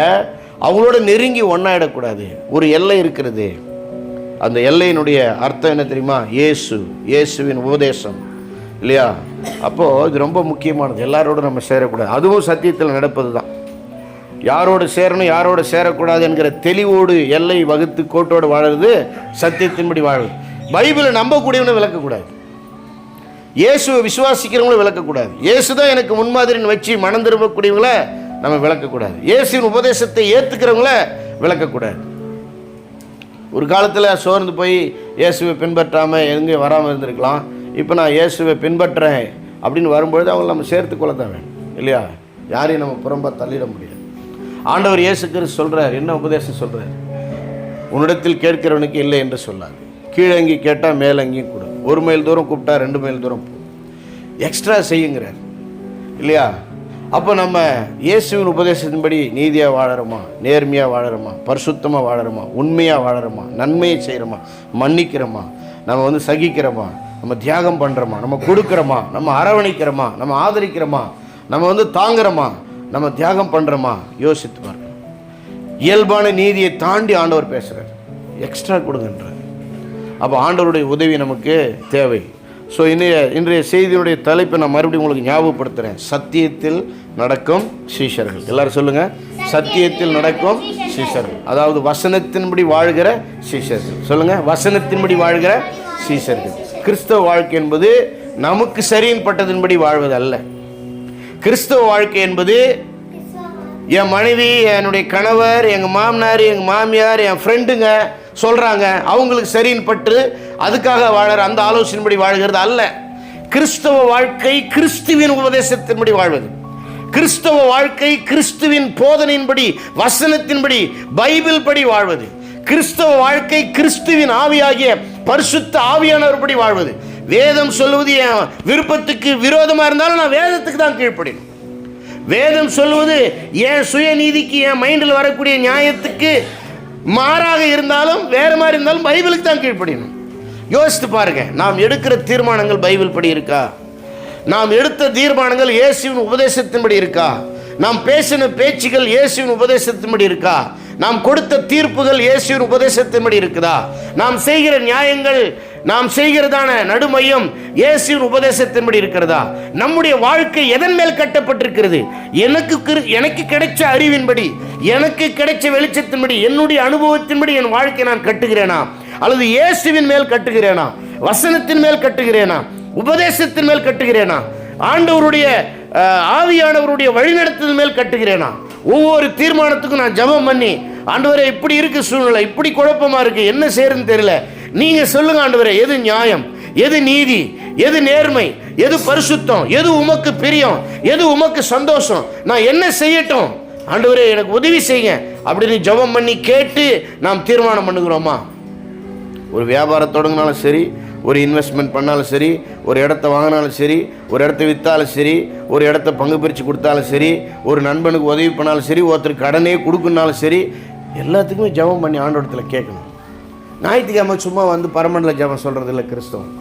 அவங்களோட நெருங்கி ஒன்றாயிடக்கூடாது. ஒரு எல்லை இருக்கிறது. அந்த எல்லையினுடைய அர்த்தம் என்ன தெரியுமா? இயேசுவின் உபதேசம் இல்லையா? அப்போது இது ரொம்ப முக்கியமானது. எல்லாரோடும் நம்ம சேரக்கூடாது. அதுவும் சத்தியத்தில் நடப்பது தான். யாரோடு சேரணும், யாரோடு சேரக்கூடாது என்கிற தெளிவோடு எல்லை வகுத்து கோட்டோடு வாழறது சத்தியத்தின்படி வாழுது. பைபிளை நம்பக்கூடியவனை விளக்கக்கூடாது, இயேசுவை விசுவாசிக்கிறவங்களும் விளக்கக்கூடாது. இயேசு தான் எனக்கு முன்மாதிரின்னு வச்சு மனம் திரும்பக்கூடியவங்கள நம்ம விளக்கக்கூடாது. இயேசுவின் உபதேசத்தை ஏற்றுக்கிறவங்கள விளக்கக்கூடாது. ஒரு காலத்தில் சோர்ந்து போய் இயேசுவை பின்பற்றாமல் எங்கே வராமல் இருந்திருக்கலாம். இப்போ நான் இயேசுவை பின்பற்றுறேன் அப்படின்னு வரும்பொழுது அவங்களை நம்ம சேர்த்துக்கொள்ள தான் வேணும் இல்லையா? யாரையும் நம்ம புறம்பா தள்ளிட முடியாது. ஆண்டவர் இயேசு கிறிஸ்து சொல்கிறார், என்ன உபதேசம் சொல்கிறார்? உன்னிடத்தில் கேட்கிறவனுக்கு இல்லை என்று சொல்லாது, கீழங்கி கேட்டால் மேலங்கியும் கொடு, 1 மைல் தூரம் கூப்பிட்டா 2 மைல் தூரம் போ, எக்ஸ்ட்ரா செய்யுங்கிறார் இல்லையா? அப்போ நம்ம இயேசுவின் உபதேசத்தின்படி நீதியாக வாழறோமா, நேர்மையாக வாழறோமா, பரிசுத்தமாக வாழறோமா, உண்மையாக வாழறோமா, நன்மையை செய்கிறோமா, மன்னிக்கிறோமா, நம்ம சகிக்கிறோமா, நம்ம தியாகம் பண்ணுறோமா, நம்ம கொடுக்குறோமா, நம்ம அரவணைக்கிறோமா, நம்ம ஆதரிக்கிறோமா, நம்ம தாங்குறோமா, நம்ம தியாகம் பண்ணுறோமா? யோசித்து பாருங்க. இயல்பான நீதியை தாண்டி ஆண்டவர் பேசுகிறார், எக்ஸ்ட்ரா கொடுங்கன்றார். அப்போ ஆண்டவருடைய உதவி நமக்கு தேவை. ஸோ இன்றைய செய்தியினுடைய தலைப்பை நான் மறுபடியும் உங்களுக்கு ஞாபகப்படுத்துகிறேன். சத்தியத்தில் நடக்கும் சீஷர்கள். எல்லாரும் சொல்லுங்கள், சத்தியத்தில் நடக்கும் சீஷர்கள். அதாவது வசனத்தின்படி வாழ்கிற சீஷர்கள். சொல்லுங்கள், வசனத்தின்படி வாழ்கிற சீஷர்கள். கிறிஸ்தவ வாழ்க்கை என்பது நமக்கு சரியின் பட்டதின்படி வாழ்வது அல்ல. கிறிஸ்தவ வாழ்க்கை என்பது என் மனைவி, என்னுடைய கணவர், எங்கள் மாமனார், எங்கள் மாமியார், என் ஃப்ரெண்டுங்க சொல்கிறாங்க, அவங்களுக்கு சரின்னு பட்டு அதுக்காக வாழற அந்த ஆலோசனைப்படி வாழ்கிறது அல்ல. கிறிஸ்தவ வாழ்க்கை கிறிஸ்துவின் உபதேசத்தின்படி வாழ்வது. கிறிஸ்தவ வாழ்க்கை கிறிஸ்துவின் போதனையின்படி, வசனத்தின்படி, பைபிள் படி வாழ்வது. கிறிஸ்தவ வாழ்க்கை கிறிஸ்துவின் ஆவியாகிய பரிசுத்த ஆவியானவர்படி வாழ்வது. வேதம் சொல்லுவது என் விருப்பத்துக்கு விரோதமாக இருந்தாலும் நான் வேதத்துக்கு தான் கீழ்ப்படியும். வேதம் சொல்லுவது என் சுயநீதிக்கு, என் மைண்டில் வரக்கூடிய நியாயத்துக்கு மாறாக இருந்தாலும், வேறு மாதிரி இருந்தாலும் பைபிளுக்கு தான் கீழ்ப்படியணும். யோசித்து பாருங்க, நாம் எடுக்கிற தீர்மானங்கள் பைபிள் படி இருக்கா? நாம் எடுத்த தீர்மானங்கள் இயேசுவின் உபதேசத்தின்படி இருக்கா? நாம் பேசின பேச்சுகள் இயேசுவின் உபதேசத்தின்படி இருக்கா? நாம் கொடுத்த தீர்ப்புகள் இயேசுவின் உபதேசத்தின்படி இருக்குதா? நாம் செய்கிற நியாயங்கள், நாம் செய்கிறதான நடுமையம் இயேசுவின் உபதேசத்தின்படி இருக்கிறதா? நம்முடைய வாழ்க்கை எதன் மேல் கட்டப்பட்டிருக்கிறது? எனக்கு கிடைச்ச அறிவின்படி, எனக்கு கிடைச்ச வெளிச்சத்தின்படி, என்னுடைய அனுபவத்தின்படி என் வாழ்க்கை நான் கட்டுகிறேனா, அல்லது இயேசுவின் மேல் கட்டுகிறேனா, வசனத்தின் மேல் கட்டுகிறேனா, உபதேசத்தின் மேல் கட்டுகிறேனா, ஆண்டவருடைய ஆவியானவருடைய வழிநடத்துதல் மேல் கட்டுகிறேனா? ஒவ்வொரு தீர்மானத்துக்கும் நான் ஜெபம் பண்ணி, ஆண்டவரே இப்படி இருக்கு சூழ்நிலை, இப்படி குழப்பமா இருக்கு, என்ன செய்யறதுன்னு தெரியல, நீங்க சொல்லுங்க ஆண்டவரே, எது நியாயம், எது நீதி, எது நேர்மை, எது பரிசுத்தம், எது உமக்கு பிரியம், எது உமக்கு சந்தோஷம், நான் என்ன செய்யட்டும் ஆண்டவரே, எனக்கு உதவி செய்யுங்க அப்படின்னு ஜெபம் பண்ணி கேட்டு நாம் தீர்மானம் பண்ணுகிறோமா? ஒரு வியாபாரம் தொடங்கினாலும் சரி, ஒரு இன்வெஸ்ட்மெண்ட் பண்ணாலும் சரி, ஒரு இடத்த வாங்கினாலும் சரி, ஒரு இடத்த விற்றாலும் சரி, ஒரு இடத்த பங்கு பிரித்து கொடுத்தாலும் சரி, ஒரு நண்பனுக்கு உதவி பண்ணாலும் சரி, ஒருத்தருக்கு கடனே கொடுக்குனாலும் சரி, எல்லாத்துக்குமே ஜெபம் பண்ணி ஆண்டவரத்தில் கேட்கணும். ஞாயிற்றுக்கிழமை சும்மா பரமண்டல ஜெபம் சொல்கிறதில்ல கிறிஸ்தவம்.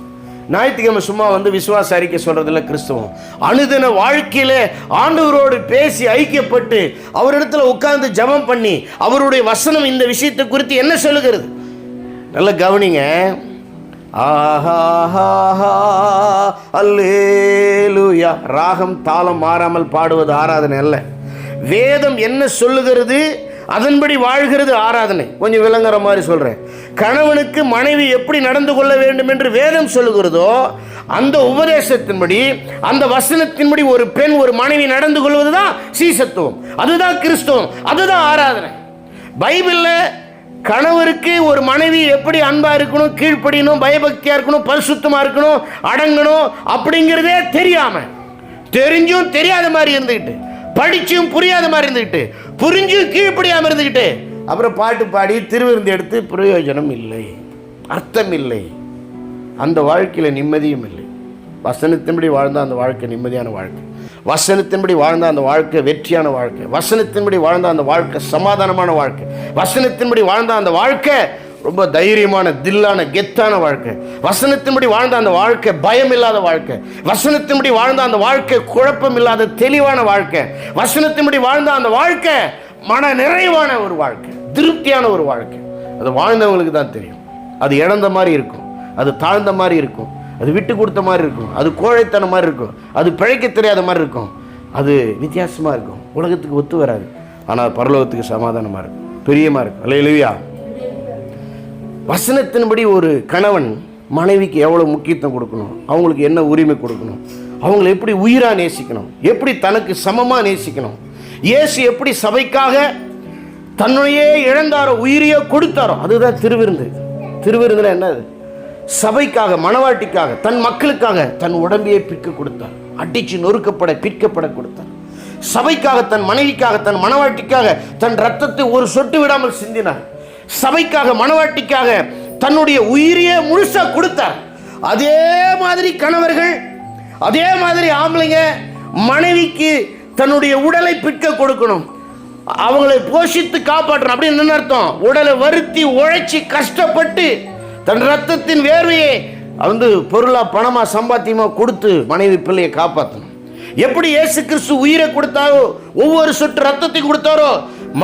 ஞாயிற்றுக்கிழமை சும்மா விசுவாச அறிக்கை சொல்கிறதில்ல கிறிஸ்தவம். அனுதின வாழ்க்கையில் ஆண்டவரோடு பேசி ஐக்கியப்பட்டு அவரிடத்துல உட்கார்ந்து ஜெபம் பண்ணி அவருடைய வசனம் இந்த விஷயத்தை குறித்து என்ன சொல்லுகிறது? நல்ல கவனிங்க. அல்லேலூயா. ராகம் தாளம் மாறாமல் பாடுவது ஆராதனை அல்ல. வேதம் என்ன சொல்லுகிறது அதன்படி வாழ்கிறது ஆராதனை. கொஞ்சம் விளங்குற மாதிரி சொல்றேன். கணவனுக்கு மனைவி எப்படி நடந்து கொள்ள வேண்டும் என்று வேதம் சொல்லுகிறதோ அந்த உபதேசத்தின்படி, அந்த வசனத்தின்படி ஒரு பெண், ஒரு மனைவி நடந்து கொள்வதுதான் சீசத்துவம், அதுதான் கிறிஸ்தவம், அதுதான் ஆராதனை. பைபிள்ல கணவருக்கு ஒரு மனைவி எப்படி அன்பா இருக்கணும், கீழ்ப்படியணும், பயபக்தியா இருக்கணும், பரிசுத்தமா இருக்கணும், அடங்கணும் அப்படிங்கிறதே தெரியாம, தெரிஞ்சும் தெரியாத மாதிரி இருந்துக்கிட்டு, படிச்சும் புரியாத மாதிரி இருந்துக்கிட்டு, புரிஞ்சும் கீழ்ப்படியாம இருந்துக்கிட்டு, அப்புறம் பாட்டு பாடி திருவிருந்து எடுத்து பிரயோஜனம் இல்லை, அர்த்தம் இல்லை. அந்த வாழ்க்கையில நிம்மதியும் இல்லை. வசனத்தின்படி வாழ்ந்த அந்த வாழ்க்கை நிம்மதியான வாழ்க்கை, வசனத்தின்படி வாழ்ந்த அந்த வாழ்க்கை வெற்றியான வாழ்க்கை, வசனத்தின்படி வாழ்ந்த அந்த வாழ்க்கை சமாதானமான வாழ்க்கை, வசனத்தின்படி வாழ்ந்த அந்த வாழ்க்கை ரொம்ப தைரியமான தில்லான கெத்தான வாழ்க்கை, வசனத்தின்படி வாழ்ந்த அந்த வாழ்க்கை பயம் இல்லாத வாழ்க்கை, வசனத்தின்படி வாழ்ந்த அந்த வாழ்க்கை குழப்பம் இல்லாத தெளிவான வாழ்க்கை, வசனத்தின்படி வாழ்ந்த அந்த வாழ்க்கை மன நிறைவான ஒரு வாழ்க்கை, திருப்தியான ஒரு வாழ்க்கை. அது வாழ்ந்தவங்களுக்கு தான் தெரியும். அது இழந்த மாதிரி இருக்கும், அது தாழ்ந்த மாதிரி இருக்கும், அது விட்டு கொடுத்த மாதிரி இருக்கும், அது கோழைத்தன மாதிரி இருக்கும், அது பிழைக்க தெரியாத மாதிரி இருக்கும், அது வித்தியாசமாக இருக்கும், உலகத்துக்கு ஒத்து வராது, ஆனால் பரலோகத்துக்கு சமாதானமாக இருக்கும், பிரியமாக இருக்கும். அல்லேலூயா. வசனத்தின்படி ஒரு கணவன் மனைவிக்கு எவ்வளோ முக்கியத்துவம் கொடுக்கணும், அவங்களுக்கு என்ன உரிமை கொடுக்கணும், அவங்களை எப்படி உயிராக நேசிக்கணும், எப்படி தனக்கு சமமாக நேசிக்கணும், இயேசு எப்படி சபைக்காக தன்னையே இழந்தாரோ, உயிரையோ கொடுத்தாரோ, அதுதான் திருவிருந்து. திருவிருந்துல என்ன? சபைக்காக, மணவாட்டிக்காக, தன் மக்களுக்காக தன் உடம்பையே பிற்க கொடுத்தார். அடிச்சு நொறுக்கப்பட பிற்கப்பட கொடுத்தார். சபைக்காக, தன் மனைவிக்காக, தன் மணவாட்டிக்காக தன் ரத்தத்தை ஒரு சொட்டு விடாமல் சிந்தினார். சபைக்காக, மணவாட்டிக்காக தன்னுடைய உயிரையே முழுசா கொடுத்தார். அதே மாதிரி கணவர்கள், அதே மாதிரி ஆம்பளைங்க மனைவிக்கு தன்னுடைய உடலை பிற்க கொடுக்கணும், அவங்களை போஷித்து காப்பாற்றணும். அப்படின்னு என்ன அர்த்தம்? உடலை வருத்தி உழைச்சி கஷ்டப்பட்டு தன் ரத்தத்தின் வேர்வையை பொருளா பணமா சம்பாத்தியமா கொடுத்து மனைவி பிள்ளையை காப்பாற்றணும். எப்படி இயேசு கிறிஸ்து உயிரை கொடுத்தாரோ, ஒவ்வொரு சொட்டு ரத்தத்தை கொடுத்தாரோ,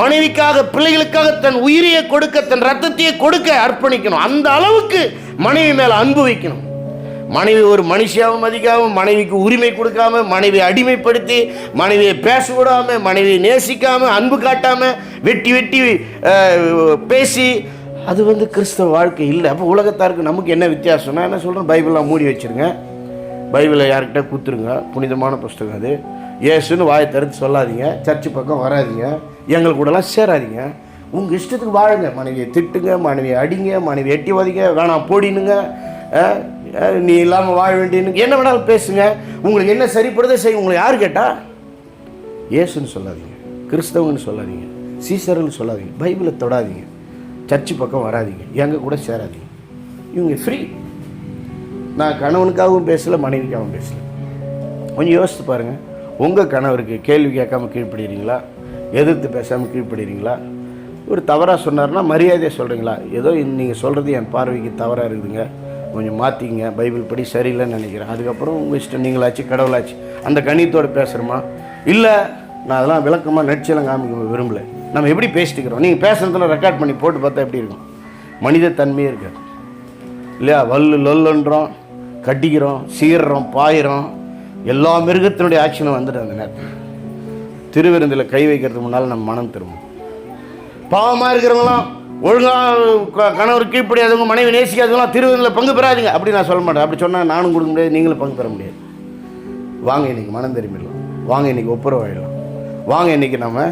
மனைவிக்காக, பிள்ளைகளுக்காக தன் உயிரையை கொடுக்க, தன் ரத்தத்தையே கொடுக்க அர்ப்பணிக்கணும். அந்த அளவுக்கு மனைவி மேல அன்பு வைக்கணும். மனைவி ஒரு மனுஷியாவும் மதிக்காம, மனைவிக்கு உரிமை கொடுக்காம, மனைவியை அடிமைப்படுத்தி, மனைவியை பேச விடாம, மனைவியை நேசிக்காம, அன்பு காட்டாம, வெட்டி வெட்டி பேசி, அது கிறிஸ்தவ வாழ்க்கை இல்லை. அப்போ உலகத்தாருக்கு நமக்கு என்ன வித்தியாசம்? நான் என்ன சொல்கிறேன், பைபிளெலாம் மூடி வச்சுருங்க, பைபிளை யார்கிட்ட கொடுத்துருங்க, புனிதமான புஸ்தகம் அது. ஏசுன்னு வாயை திறந்து சொல்லாதீங்க, சர்ச்சு பக்கம் வராதிங்க, எங்கள் கூடலாம் சேராதிங்க. உங்கள் இஷ்டத்துக்கு வாழுங்க. மனைவியை திட்டுங்க, மனைவியை அடிங்க, மனைவியை எட்டி வதிங்க, வேணாம் போடினுங்க, நீ இல்லாமல் வாழ வேண்டியன்னு என்ன வேணாலும் பேசுங்க. உங்களுக்கு என்ன சரிப்படுதோ செய்ய. உங்களை யார் கேட்டா? ஏசுன்னு சொல்லாதீங்க, கிறிஸ்தவன்னு சொல்லாதீங்க, சீசர்ன்னு சொல்லாதீங்க, பைபிளை தொடாதீங்க, சர்ச்சு பக்கம் வராதிங்க, எங்கள் கூட சேராதீங்க. இவங்க ஃப்ரீ. நான் கணவனுக்காகவும் பேசலை, மனைவிக்காகவும் பேசலை. கொஞ்சம் யோசித்து பாருங்கள். உங்கள் கணவருக்கு கேள்வி கேட்காமல் கீழ்ப்படுறீங்களா? எதிர்த்து பேசாமல் கீழ்ப்படுறீங்களா? ஒரு தவறாக சொன்னார்னா மரியாதையாக சொல்கிறீங்களா? ஏதோ நீங்கள் சொல்கிறது என் பார்வைக்கு தவறாக இருக்குதுங்க, கொஞ்சம் மாற்றிங்க, பைபிள் படி சரியில்லைன்னு நினைக்கிறேன். அதுக்கப்புறம் உங்கள் இஷ்டம், நீங்களாச்சு கடவுளாச்சு. அந்த கணித்தோடு பேசுகிறோமா? இல்லை, நான் அதெல்லாம் விளக்கமாக நடிச்செல்லாம் காமிக்க விரும்பலை. நம்ம எப்படி பேசிட்டுக்கிறோம்? நீங்கள் பேசுகிறதுல ரெக்கார்ட் பண்ணி போட்டு பார்த்தா எப்படி இருக்கும்? மனித தன்மையே இருக்காது இல்லையா? வல்லு லொல்லுன்றோம், கட்டிக்கிறோம், சீர்றோம், பாயிறோம், எல்லா மிருகத்தினுடைய ஆக்ஷனும் வந்துட்டு அந்த நேரத்தில் திருவிருந்தில் கை வைக்கிறதுக்கு முன்னால் நம்ம மனம் திரும்பும். பாவமாக இருக்கிறவங்களாம், ஒழுங்காக கணவர் கீழ்ப்படியாதவங்க, மனைவி நேசிக்காதவங்களாம் திருவிருந்தில் பங்கு பெறாதீங்க அப்படி நான் சொல்ல மாட்டேன். அப்படி சொன்னால் நானும் கொடுக்க முடியாது, நீங்களும் பங்கு பெற முடியாது. வாங்க இன்றைக்கி மனம் திரும்பிடலாம், வாங்க இன்றைக்கி ஒப்புரவாயிடலாம், வாங்க இன்றைக்கி நம்ம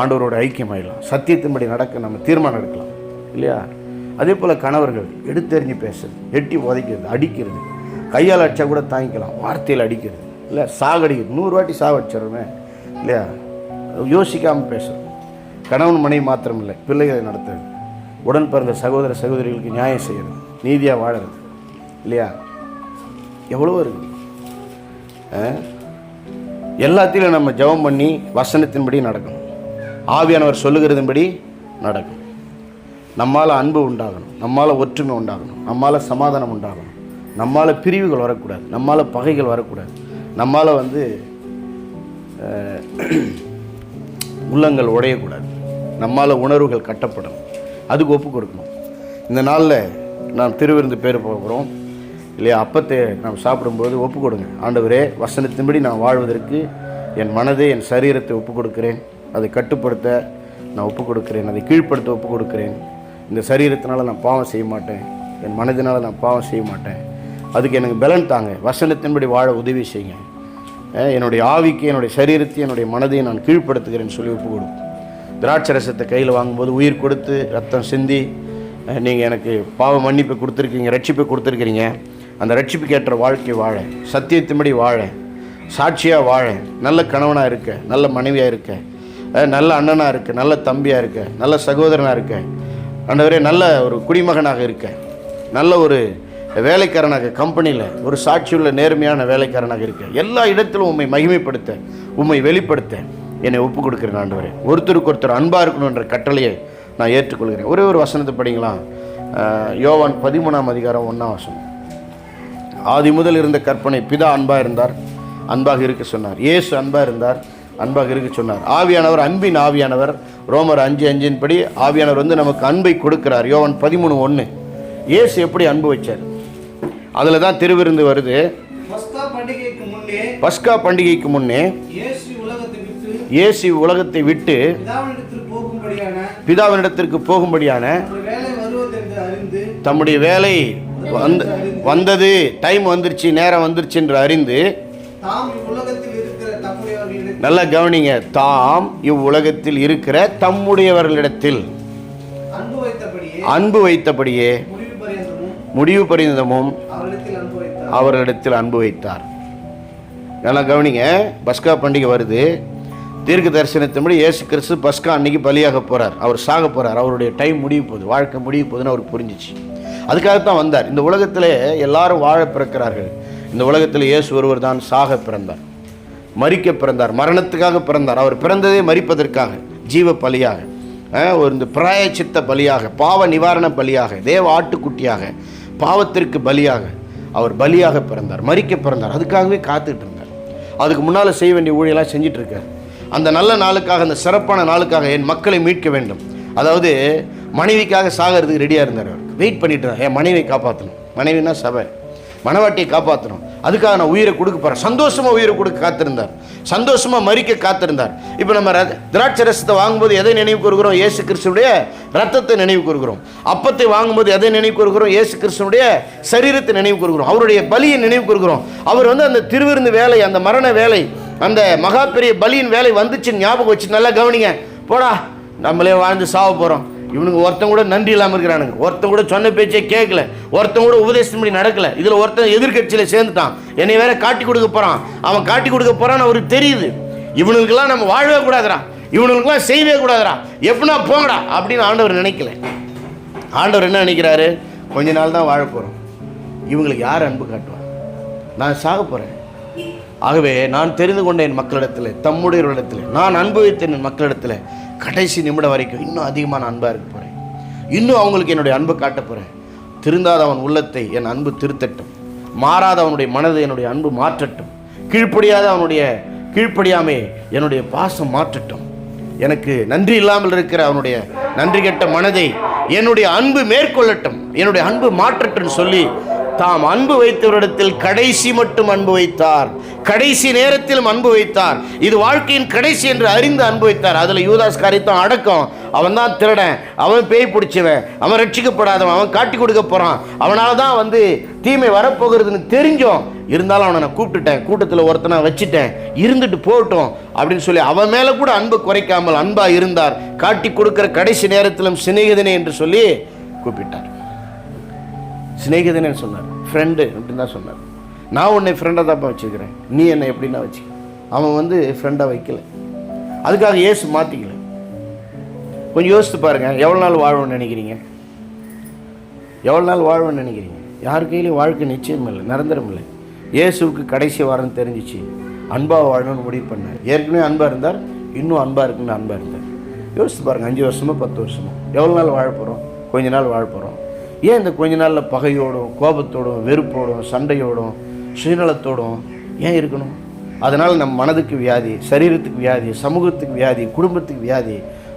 ஆண்டவரோட ஐக்கியமாயிடலாம், சத்தியத்தின்படி நடக்க நம்ம தீர்மானம் எடுக்கலாம் இல்லையா? அதே போல் கணவர்கள் எடுத்தெறிஞ்சு பேசுறது, எட்டி உதைக்கிறது, அடிக்கிறது, கையால் அடித்தா கூட தாங்கிக்கலாம், வார்த்தையில் அடிக்கிறது இல்லை, சாகடிக்கிறது, 100 வாட்டி சாகடிச்சிடுறோமே இல்லையா? யோசிக்காமல் பேசுறது. கணவன் மனைவி மாத்திரம் இல்லை, பிள்ளைகளை நடத்துறது, உடன் பிறந்த சகோதர சகோதரிகளுக்கு நியாயம் செய்கிறது, நீதியாக வாழறது இல்லையா? எவ்வளவோ இருக்குது. எல்லாத்திலும் நம்ம ஜெபம் பண்ணி வசனத்தின்படி நடக்கணும், ஆவியானவர் சொல்லுகிறதின்படி நடக்கணும். நம்மால் அன்பு உண்டாகணும், நம்மால் ஒற்றுமை உண்டாகணும், நம்மால் சமாதானம் உண்டாகணும், நம்மால் பிரிவுகள் வரக்கூடாது, நம்மால் பகைகள் வரக்கூடாது, நம்மால் உள்ளங்கள் உடையக்கூடாது, நம்மால் உணர்வுகள் கட்டப்படணும். அதுக்கு ஒப்பு கொடுக்கணும். இந்த நாளில் நாம் திருவிருந்து பேர் போகிறோம் இல்லையா? அப்பத்தை நாம் சாப்பிடும்போது ஒப்பு கொடுங்க. ஆண்டவரே, வசனத்தின்படி நான் வாழ்வதற்கு என் மனதை, என் சரீரத்தை ஒப்பு கொடுக்கிறேன், அதை கட்டுப்படுத்த நான் ஒப்பு கொடுக்கிறேன், அதை கீழ்ப்படுத்த ஒப்பு கொடுக்கிறேன். இந்த சரீரத்தினால் நான் பாவம் செய்ய மாட்டேன், என் மனதினால் நான் பாவம் செய்ய மாட்டேன், அதுக்கு எனக்கு பலன் தாங்க, வசனத்தின்படி வாழ உதவி செய்யுங்க, என்னுடைய ஆவிக்கு, என்னுடைய சரீரத்தை, என்னுடைய மனதையும் நான் கீழ்ப்படுத்துகிறேன்னு சொல்லி ஒப்பு கொடுக்கும். திராட்சை ரசத்தை கையில் வாங்கும்போது உயிர் கொடுத்து ரத்தம் சிந்தி நீங்கள் எனக்கு பாவ மன்னிப்பை கொடுத்துருக்கீங்க, ரட்சிப்பை கொடுத்துருக்கிறீங்க. அந்த ரட்சிப்புக்கு ஏற்ற வாழ்க்கை வாழ, சத்தியத்தின்படி வாழ, சாட்சியாக வாழ, நல்ல கணவனாக இருக்க, நல்ல மனைவியாக இருக்க, நல்ல அண்ணனாக இருக்க, நல்ல தம்பியாக இருக்க, நல்ல சகோதரனாக இருக்க, ஆண்டவரே நல்ல ஒரு குடிமகனாக இருக்க, நல்ல ஒரு வேலைக்காரனாக, கம்பெனியில் ஒரு சாட்சியுள்ள நேர்மையான வேலைக்காரனாக இருக்க, எல்லா இடத்திலும் உம்மை மகிமைப்படுத்த, உம்மை வெளிப்படுத்த என்னை ஒப்பு கொடுக்குறேன். ஆண்டவரே, ஒருத்தருக்கு ஒருத்தர் அன்பாக இருக்கணுன்ற கட்டளையை நான் ஏற்றுக்கொள்கிறேன். ஒரே ஒரு வசனத்தை படிங்களா? யோவான் 13ஆம் அதிகாரம் 1ஆம் வசனம். ஆதி முதல் இருந்த கற்பனை, பிதா அன்பாக இருந்தார், அன்பாக இருக்க சொன்னார். இயேசு அன்பாக இருந்தார், அன்பாக இருக்க சொன்னார். ஆவியானவர், அன்பின் ஆவியானவர், ரோமர் 5:5 படி ஆவியானவர் நமக்கு அன்பை கொடுக்கிறார். யோவான் 13:1. இயேசு எப்படி அன்பு வச்சார்? அதில் தான் திருவிருந்து வருது. பஸ்கா பண்டிகைக்கு முன்னே இயேசு உலகத்தை விட்டு பிதாவினிடத்திற்கு போகும்படியான தம்முடைய வேலை வந்தது, டைம் வந்துருச்சு, நேரம் வந்துருச்சு என்று அறிந்து, நல்லா கவனிங்க, தாம் இவ்வுலகத்தில் இருக்கிற தம்முடையவர்களிடத்தில் அன்பு வைத்தபடியே முடிவு பரியந்தமும் அவர்களிடத்தில் அன்பு வைத்தார். நல்லா கவனிங்க, பஸ்கா பண்டிகை வருது. தீர்க்க தரிசனத்தின்படி இயேசு கிறிஸ்து பஸ்கா அன்னைக்கு பலியாக போகிறார். அவர் சாக போகிறார். அவருடைய டைம் முடிய போகுது, வாழ்க்கை முடிய போகுதுன்னு அவருக்கு புரிஞ்சிச்சு. அதுக்காகத்தான் வந்தார். இந்த உலகத்தில் எல்லாரும் வாழ பிறக்கிறார்கள். இந்த உலகத்தில் இயேசு ஒருவர் தான் சாக பிறந்தார், மரிக்க பிறந்தார், மரணத்துக்காக பிறந்தார். அவர் பிறந்ததே மரிப்பதற்காக, ஜீவ பலியாக, இந்த பிராயச்சித்த பலியாக, பாவ நிவாரண பலியாக, தேவ ஆட்டுக்குட்டியாக, பாவத்திற்கு பலியாக அவர் பலியாக பிறந்தார், மரிக்க பிறந்தார். அதுக்காகவே காத்துட்டு இருந்தார். அதுக்கு முன்னால் செய்ய வேண்டிய ஊழியெல்லாம் செஞ்சிட்டு இருக்கார். அந்த நல்ல நாளுக்காக, அந்த சிறப்பான நாளுக்காக என் மக்களை மீட்க வேண்டும். அதாவது மனைவிக்காக சாகிறதுக்கு ரெடியாக இருந்தார். அவருக்கு வெயிட் பண்ணிட்டு இருந்தார். என் மனைவியை காப்பாற்றணும், மனைவினா சபை, மனவாட்டியை காப்பாற்றணும், அதுக்காக நான் உயிரை கொடுக்க போகிறேன். சந்தோஷமாக உயிரை கொடுக்க காத்திருந்தார், சந்தோஷமாக மரிக்க காத்திருந்தார். இப்போ நம்ம திராட்சை ரசத்தை வாங்கும்போது எதை நினைவு கூறுகிறோம்? இயேசு கிறிஸ்துடைய ரத்தத்தை நினைவு கூறுகிறோம். அப்பத்தை வாங்கும்போது எதை நினைவு கூறுகிறோம்? இயேசு கிறிஸ்துடைய சரீரத்தை நினைவு கூறுகிறோம். அவருடைய பலியை நினைவு கூறுகிறோம். அவர் அந்த திருவிருந்து வேலை, அந்த மரண வேலை, அந்த மகா பெரிய பலியின் வேலை வந்துச்சுன்னு ஞாபகம் வச்சு நல்லா கவனிங்க. போடா, நம்மளே வாழ்ந்து சாவ போகிறோம். இவனுக்கு ஒருத்தன் கூட நன்றி இல்லாமல் இருக்கிறானுங்க. ஒருத்தன் கூட சொன்ன பேச்சே கேட்கல, ஒருத்தன் கூட உபதேசப்படி நடக்கல. இதில் ஒருத்தன் எதிர்கட்சியில் சேர்ந்துட்டான், என்னை வேற காட்டி கொடுக்க போகிறான். அவன் காட்டி கொடுக்க போகிறான்னு அவருக்கு தெரியுது. இவனுக்கெல்லாம் நம்ம வாழவே கூடாதுடா, இவனுக்கெல்லாம் செய்யவே கூடாதுடா, எப்படின்னா போங்கடா அப்படின்னு ஆண்டவர் நினைக்கல. ஆண்டவர் என்ன நினைக்கிறாரு? கொஞ்ச நாள் தான் வாழ போகிறோம், இவங்களுக்கு யார் அன்பு காட்டுவார்? நான் சாக போகிறேன். ஆகவே நான் தெரிந்து கொண்ட என் மக்களிடத்தில், தம்முடையவர்களிடத்தில், நான் அனுபவித்த என் மக்களிடத்தில் கடைசி நிமிடம் வரைக்கும் இன்னும் அதிகமான அன்பாக இருக்க போகிறேன். இன்னும் அவங்களுக்கு என்னுடைய அன்பை காட்ட போகிறேன். திருந்தாத அவன் உள்ளத்தை என் அன்பு திருத்தட்டும், மாறாத அவனுடைய மனதை என்னுடைய அன்பு மாற்றட்டும், கீழ்ப்படியாத அவனுடைய கீழ்ப்படியாமே என்னுடைய பாசம் மாற்றட்டும், எனக்கு நன்றி இல்லாமல் இருக்கிற அவனுடைய நன்றி கெட்ட மனதை என்னுடைய அன்பு மேற்கொள்ளட்டும், என்னுடைய அன்பு மாற்றட்டும் சொல்லி தாம் அன்பு வைத்தவரிடத்தில் கடைசி மட்டும் அன்பு வைத்தார். கடைசி நேரத்திலும் அன்பு வைத்தார். இது வாழ்க்கையின் கடைசி என்று அறிந்து அன்பு வைத்தார். அதில் யூதாஸ் காரியத்தான் அடக்கம். அவன் தான் திருடன், அவன் பேய் பிடிச்சவன், அவன் ரட்சிக்கப்படாதவன், அவன் காட்டி கொடுக்க போகிறான், அவனால் தான் தீமை வரப்போகிறதுன்னு தெரிஞ்சோம். இருந்தாலும் அவனை நான் கூப்பிட்டுட்டேன், கூட்டத்தில் ஒருத்தனை வச்சுட்டேன், இருந்துட்டு போகட்டும் அப்படின்னு சொல்லி அவன் மேலே கூட அன்பு குறைக்காமல் அன்பாக இருந்தார். காட்டி கொடுக்குற கடைசி நேரத்திலும் சிநேகிதனே என்று சொல்லி கூப்பிட்டார். சிநேகிதனே சொன்னார், ஃப்ரெண்டு அப்படின்னு தான் சொன்னார். நான் உன்னை ஃப்ரெண்டாக தான்ப்பா வச்சுக்கிறேன், நீ என்னை எப்படின்னா வச்சு. அவன் ஃப்ரெண்டாக வைக்கல. அதுக்காக இயேசு மாற்றிக்கல. கொஞ்சம் யோசித்து பாருங்கள், எவ்வளோ நாள் வாழணும்னு நினைக்கிறீங்க? எவ்வளோ நாள் வாழணும்னு நினைக்கிறீங்க? யார் கையிலையும் வாழ்க்கை நிச்சயம் இல்லை, நிரந்தரம் இல்லை. இயேசுவுக்கு கடைசி வாரம் தெரிஞ்சிச்சு, அன்பாக வாழணும்னு முடிவு பண்ணார். ஏற்கனவே அன்பாக இருந்தார், இன்னும் அன்பாக இருக்குன்னு அன்பாக இருந்தார். யோசித்து பாருங்கள், 5 வருஷமோ 10 வருஷமோ எவ்வளோ நாள் வாழ போகிறோம்? கொஞ்ச நாள் வாழ போகிறோம். ஏன் இந்த கொஞ்ச நாளில் பகையோடும், கோபத்தோடும், வெறுப்போடும், சண்டையோடும், சுயநலத்தோடும் ஏன் இருக்கணும்? அதனால் நம் மனதுக்கு வியாதி, சரீரத்துக்கு வியாதி, சமூகத்துக்கு வியாதி, குடும்பத்துக்கு வியாதி.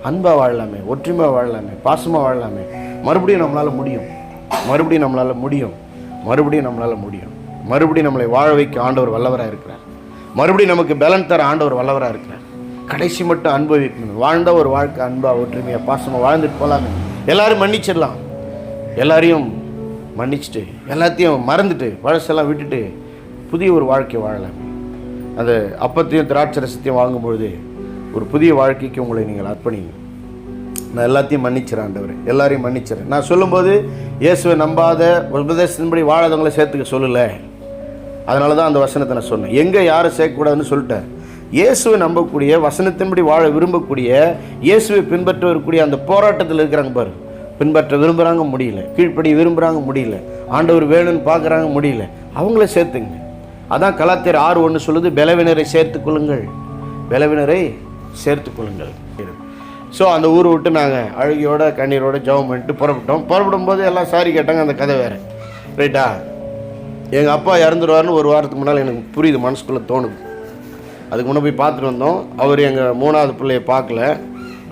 அன்பாக வாழலாமே, ஒற்றுமையாக வாழலாமே, பாசமாக வாழலாமே. மறுபடியும் நம்மளால் முடியும், மறுபடியும் நம்மளால் முடியும், மறுபடியும் நம்மளால் முடியும். மறுபடியும் நம்மளை வாழ வைக்க ஆண்டவர் வல்லவராக இருக்கிறார். மறுபடியும் நமக்கு பலன் தர ஆண்டவர் வல்லவராக இருக்கிறார். கடைசி மட்டும் அனுபவிக்கணும். வாழ்ந்த ஒரு வாழ்க்கை அன்பாக, ஒற்றுமையாக, பாசமாக வாழ்ந்துட்டு போகலாமே. எல்லாரும் மன்னிச்சிடலாம், எல்லாரையும் மன்னிச்சுட்டு, எல்லாத்தையும் மறந்துட்டு, பழசெல்லாம் விட்டுட்டு புதிய ஒரு வாழ்க்கை வாழலாம். அந்த அப்பத்தையும் திராட்சை ரசத்தையும் வாங்கும்பொழுது ஒரு புதிய வாழ்க்கைக்கு உங்களை நீங்கள் அர்ப்பணிங்க. நான் எல்லாத்தையும் மன்னிச்சிடறேன் ஆண்டவரே, எல்லாரையும் மன்னிச்சிடறேன். நான் சொல்லும்போது இயேசுவை நம்பாத, உபதேசத்தின்படி வாழாதவங்களை சேர்த்துக்க சொல்லலை. அதனால தான் அந்த வசனத்தை நான் சொன்னேன். எங்கே யாரும் சேர்க்கக்கூடாதுன்னு சொல்லிட்டேன். இயேசுவை நம்பக்கூடிய, வசனத்தின்படி வாழ விரும்பக்கூடிய, இயேசுவை பின்பற்ற வரக்கூடிய அந்த போராட்டத்தில் இருக்கிறாங்க பாரு. பின்பற்ற விரும்புகிறாங்க, முடியல. கீழ்ப்படி விரும்புகிறாங்க, முடியல. ஆண்டவர் வேணும்னு பார்க்குறாங்க, முடியல. அவங்கள சேர்த்துங்க. அதான் கலாத்தியர் 6:1 சொல்லுது, பலவினரை சேர்த்து கொள்ளுங்கள், பலவினரை சேர்த்து கொள்ளுங்கள். ஸோ அந்த ஊரை விட்டு நாங்கள் அழுகையோட கண்ணீரோட ஜெபம் பண்ணிட்டு புறப்பட்டோம். புறப்படும் போது எல்லாம் சாரி கேட்டாங்க. அந்த கதை வேறு, ரைட்டா? எங்கள் அப்பா இறந்துடுவார்னு ஒரு வாரத்துக்கு முன்னால் எனக்கு புரியுது, மனசுக்குள்ளே தோணுது. அதுக்கு முன்னே போய் பார்த்துட்டு வந்தோம். அவர் எங்கள் 3வது பிள்ளையை பார்க்கல.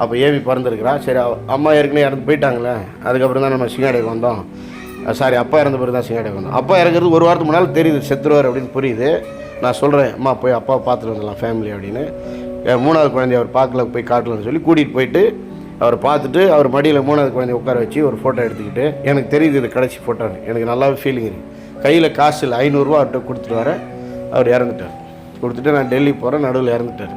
அப்போ ஏவி பிறந்திருக்கிறா. சரி, அம்மா ஏற்கனவே இறந்து போயிட்டாங்களே. அதுக்கப்புறம் தான் நம்ம சிங்காடைக்கு வந்தோம். சாரி, அப்பா இறந்த பிறகு தான் சிங்காடைக்கு வந்தோம். அப்பா இறங்குறது ஒரு வாரத்துக்கு முன்னால் தெரியுது, செத்துருவார் அப்படின்னு புரியுது. நான் சொல்கிறேன், அம்மா போய் அப்பாவை பார்த்துட்டு வந்துடலாம் ஃபேமிலி அப்படின்னு. 3வது குழந்தைய அவர் பார்க்கல, போய் காட்டலன்னு சொல்லி கூட்டிகிட்டு போயிட்டு அவரை பார்த்துட்டு அவர் மடியில் 3வது குழந்தைய உட்கார வச்சு ஒரு ஃபோட்டோ எடுத்துக்கிட்டு, எனக்கு தெரியுது இது கடைசி ஃபோட்டோன்னு. எனக்கு நல்லாவே ஃபீலிங் இருக்குது. கையில் காசு இல்லை, 500 ரூபா அவர்கிட்ட கொடுத்துட்டு வர. அவர் இறந்துட்டார். கொடுத்துட்டு நான் டெல்லி போகிறேன், நடுவில் இறந்துட்டார்.